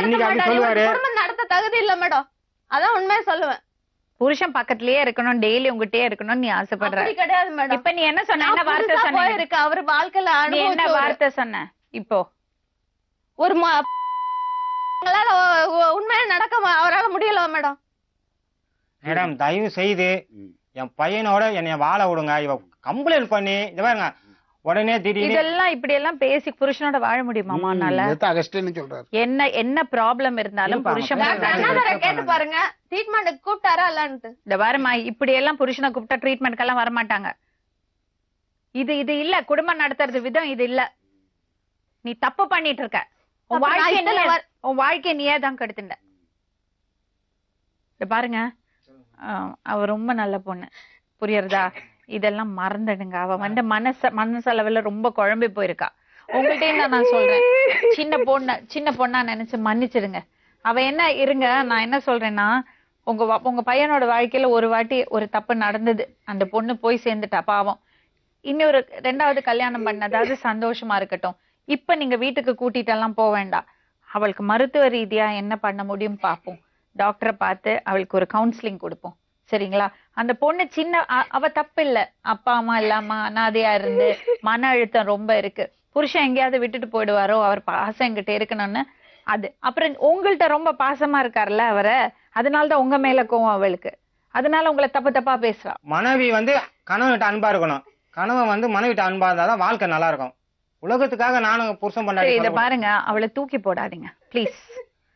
நடத்த தகுதி இல்ல மேடம். அதான் உண்மையா சொல்லுவேன். புருஷன் பக்கத்துலயே இருக்கணும், டெய்லி உங்ககிட்டயே இருக்கணும் நீ ஆசைப்படுற. கிடையாது மேடம். இப்ப நீ என்ன சொன்ன? என்ன வார்த்தை சொன்ன? அவர் வாழ்க்கையில என்ன வார்த்தை சொன்ன? இப்போ ஒரு உண்மையா நடக்க அவரால் முடியல மேடம். மேடம் தயவு செய்து என் பையனோட என்னைய வாழ விடுங்க. இவ கம்ப்ளைண்ட் பண்ணி இது பாருங்க, உடனே திடீர்னு இதெல்லாம் இப்படி எல்லாம் பேசி புருஷனோட வாழ முடியுமாமானால? என்ன ப்ராப்ளம் இருந்தாலும் புருஷன் கேட்டு பாருங்க, ட்ரீட்மெண்ட் கூப்பிட்டாரா இல்லன்ட்டு. இந்த பாருமா, இப்படி எல்லாம் புருஷனை கூப்பிட்டா ட்ரீட்மெண்ட்க்கு எல்லாம் வர மாட்டாங்க. இது இல்ல குடும்பம் நடத்துறது விதம், இது இல்ல. நீ தப்பு பண்ணிட்டு இருக்க. உன் வாழ்க்கை நீயே தான் கெடுத்துட்ட. பாருங்க, அவ ரொம்ப நல்ல பொண்ணு, புரியுறதா? இதெல்லாம் மறந்துடுங்க. அவ வந்து மனசளவுல ரொம்ப குழம்பி போயிருக்கா. உங்கள்கிட்ட நான் சொல்றேன், சின்ன பொண்ணா நினைச்சு மன்னிச்சிடுங்க. அவ என்ன இருங்க, நான் என்ன சொல்றேன்னா, உங்க பையனோட வாழ்க்கையில ஒரு வாட்டி ஒரு தப்பு நடந்தது, அந்த பொண்ணு போய் சேர்ந்துட்டா பாவம். இன்னொரு 2வது கல்யாணம் பண்ணதாவது சந்தோஷமா இருக்கட்டும். இப்ப நீங்க வீட்டுக்கு கூட்டிட்டு எல்லாம் போக வேண்டாம். அவளுக்கு மருத்துவ ரீதியா என்ன பண்ண முடியும் பாப்போம். டாக்டரை பார்த்து அவளுக்கு ஒரு கவுன்சிலிங் கொடுப்போம், சரிங்களா? அந்த பொண்ணு அவ தப்பு இல்ல, அப்பா அம்மா இல்லாம அனாதையா இருந்து மன அழுத்தம் ரொம்ப இருக்கு. புருஷன் எங்கேயாவது விட்டுட்டு போயிடுவாரோ, அவர் பாசம் என்கிட்ட இருக்கணும்னு. அது அப்புறம் உங்கள்கிட்ட ரொம்ப பாசமா இருக்காருல்ல அவரை, அதனாலதான் உங்க மேல கோவம் அவளுக்கு. அதனால உங்களை தப்பா பேசுறா. மனைவி வந்து கணவன்கிட்ட அன்பா இருக்கணும், கணவன் வந்து மனைவிட்ட அன்பா இருந்தாதான் வாழ்க்கை நல்லா இருக்கும். உலகத்துக்காக நானும் புருஷன் பண்ண. இத பாருங்க, அவளை தூக்கி போடாதீங்க ப்ளீஸ்.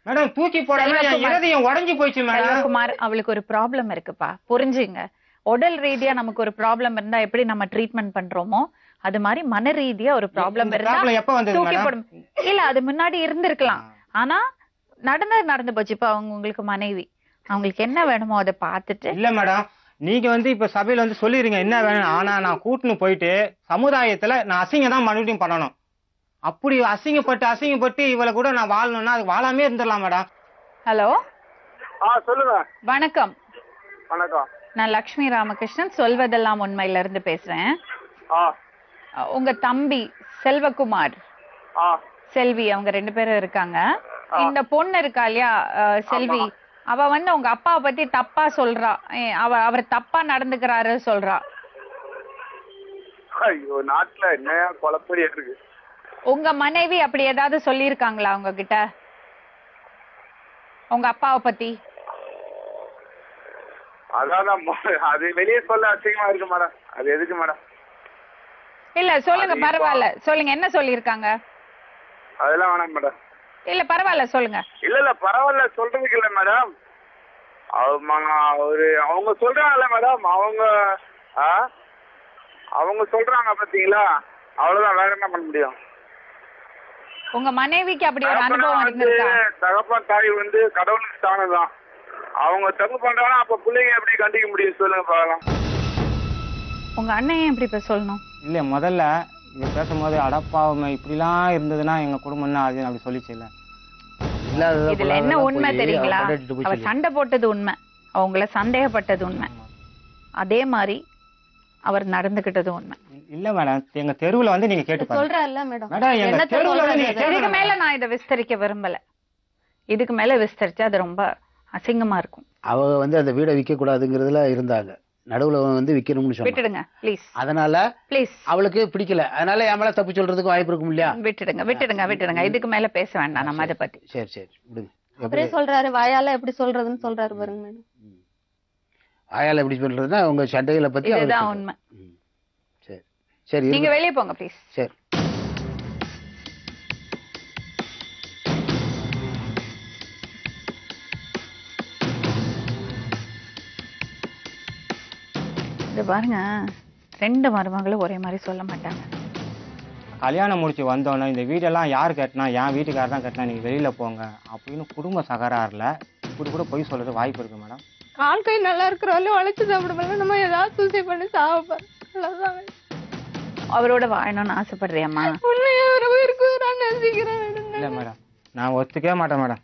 மேடம் தூக்கி போடாம என் இருதயம் உடைஞ்சு போயிடுச்சு மேடம். செல்வகுமார், அவளுக்கு ஒரு ப்ராப்ளம் இருக்குப்பா, புரிஞ்சுங்க. உடல் ரீதியா நமக்கு ஒரு ப்ராப்ளம் இருந்தா எப்படி நம்ம ட்ரீட்மெண்ட் பண்றோமோ அது மாதிரி மன ரீதியா ஒரு ப்ராப்ளம் இருந்தா எப்ப வந்தது தூக்கி மேடம்? போடும். இல்ல, அது முன்னாடி இருந்திருக்கலாம். ஆனா நடந்து போச்சு. இப்ப அவங்க உங்களுக்கு மனைவி, அவங்களுக்கு என்ன வேணுமோ அதை பார்த்துட்டு. இல்ல மேடம், நீங்க இப்ப சபையில சொல்லிருங்க என்ன வேணும். ஆனா நான் கூட்டுன்னு போயிட்டு சமுதாயத்துல நான் அசிங்கம் தான் மறுபடியும் பண்ணணும். அப்படி அசிங்கப்பட்டு இவளை கூட நான் வாழணும்னா அது வாழாமே இருந்துடலாம் மேடம். ஹலோ, சொல்லுங்க. வணக்கம். வணக்கம். நான் லக்ஷ்மி ராமகிருஷ்ணன், சொல்வதெல்லாம் உண்மையில இருந்து பேசுறேன். உங்க தம்பி செல்வகுமார், செல்வி, அவங்க 2 பேரும் இருக்காங்க. இந்த பொண்ணு இருக்கா இல்லையா செல்வி, அவ உங்க அப்பாவை பத்தி தப்பா சொல்றா. அவர் தப்பா நடந்துக்கிறாரு சொல்றா. ஐயோ, நாட்டுல என்ன குழப்படி இருக்கு. உங்க மனைவி அப்படி ஏதாவது சொல்லிருக்காங்களா உங்ககிட்ட உங்க அப்பாவை பத்தி? அதான் அது வெளியே சொல்ல அசிங்கமா இருக்கு மேடம். அது எதுக்கு மேடம்? இல்ல சொல்லுங்க, பரவாயில்ல சொல்லுங்க, என்ன சொல்லிருக்காங்க? அதெல்லாம் வேணாம் மேடம். இல்ல பரவாயில்ல சொல்லுங்க. இல்ல பரவாயில்ல சொல்றதுக்கு இல்ல மேடம். அவங்க சொல்றாங்கல்ல மேடம், அவங்க சொல்றாங்க பாத்தீங்களா, அவ்வளவுதான். வேற என்ன பண்ண முடியும்? உங்க மனைவிக்கு அப்படி ஒரு அனுபவம் இருந்திருக்கா? தகப்பன் தாய் கடவுளுக்கு ஸ்தானம்தான். அவங்க தப்பு பண்றாங்கன்னா அப்ப பிள்ளைங்க எப்படி கண்டிக்க முடியும் சொல்லுங்க பார்க்கலாம். உங்க அண்ணன் எப்படி இப்ப சொல்லணும்? இல்ல முதல்ல இவ பேசும்போது அடப்பாவமை இப்படிலாம் இருந்ததுன்னா எங்க குடும்பம் அது அப்படி சொல்லிச்சு. இல்ல இதுல என்ன உண்மை தெரியுங்களா? அவ சண்டை போட்டது உண்மை, அவங்கள சந்தேகப்பட்டது உண்மை, அதே மாதிரி அவர் நடந்துகிட்டது உண்மை. இல்ல மேடம், எங்க தெருவுல நீங்க கேட்டு சொல்றேன்ல மேடம். மேடம் எங்க தெருவுல இதுக்கு மேல நான் இதை விஸ்தரிக்க விரும்பல. இதுக்கு மேல விஸ்தரிச்சா அது ரொம்ப அசிங்கமா இருக்கும். அவ அந்த வீடை விற்க கூடாதுங்கிறதுல இருந்தாங்க, நடுவுல விக்கணும்னு சொன்னாங்க. விட்டுடுங்க ப்ளீஸ். அதனால ப்ளீஸ் அவளுக்கு பிடிக்கல, அதனால என் மேல தப்பு சொல்றதுக்கு வாய்ப்பு இருக்கும் இல்லையா? விட்டுடுங்க. இதுக்கு மேல பேச வேண்டாம் நம்ம அதை பத்தி. சரி விடுங்க. அப்படியே சொல்றாரு, வாயால எப்படி சொல்றதுன்னு சொல்றாரு பாருங்க மேடம். வாயால எப்படி சொல்றதுன்னா உங்க சண்டைகளை பத்தி இதுதான் உண்மை. சரி நீங்க வெளியே போங்க ப்ளீஸ். சரி. இது பாருங்க, 2 மருமகளும் ஒரே மாதிரி சொல்ல மாட்டாங்க. கல்யாணம் முடிச்சு வந்தோன்னே இந்த வீடெல்லாம் யார் கட்டினா, என் வீட்டுக்காரர் தான் கட்டினா, நீங்க வெளியில போங்க அப்படின்னு குடும்ப சகராறுல இப்படி கூட பொய் சொல்றது வாய்ப்பு இருக்கு மேடம். கால் கை நல்லா இருக்கிறவங்க உழைச்சு சாப்பிடுவாங்க, நம்ம ஏதாவது சூசை பண்ணி சாப்பிடுறோம். அவரோட வாழணும்னு ஆசைப்படுறியம்மா? இல்ல மேடம், நான் ஒத்துக்கவே மாட்டேன் மேடம்.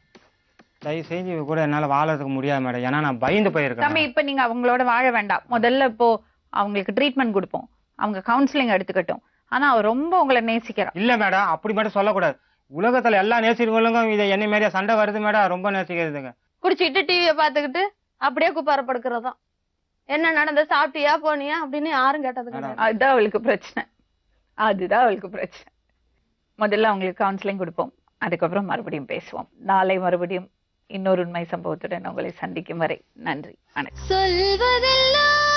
தயவு செஞ்சு கூட என்னால வாழறதுக்கு முடியாது மேடம், ஏன்னா நான் பயந்து போயிருக்கேன். தம்பி, இப்ப நீங்க அவங்களோட வாழ வேண்டாம். முதல்ல இப்போ அவங்களுக்கு ட்ரீட்மெண்ட் கொடுப்போம், அவங்க கவுன்சிலிங் எடுத்துக்கட்டும். ஆனா அவர் ரொம்ப உங்களை நேசிக்கிறார். இல்ல மேடம், அப்படி மட்டும் சொல்லக்கூடாது. உலகத்துல எல்லா நேசிக்கிறவங்களுக்கும் இதை என்ன மாதிரியா சண்டை வருது மேடம், ரொம்ப நேசிக்கிறதுங்க. குடிச்சிட்டு டிவியை பாத்துக்கிட்டு அப்படியே குப்பாரப்படுக்கிறதா. என்ன நடந்த, சாப்பிட்டியா போனியா அப்படின்னு யாரும் கேட்டது கிடையாது. அதுதான் அவளுக்கு பிரச்சனை. முதல்ல அவங்களுக்கு கவுன்சிலிங் கொடுப்போம், அதுக்கப்புறம் மறுபடியும் பேசுவோம். நாளை மறுபடியும் இன்னொரு உண்மை சம்பவத்துடன் உங்களை சந்திக்கும் வரை நன்றி, வணக்கம். சொல்வதெல்லாம்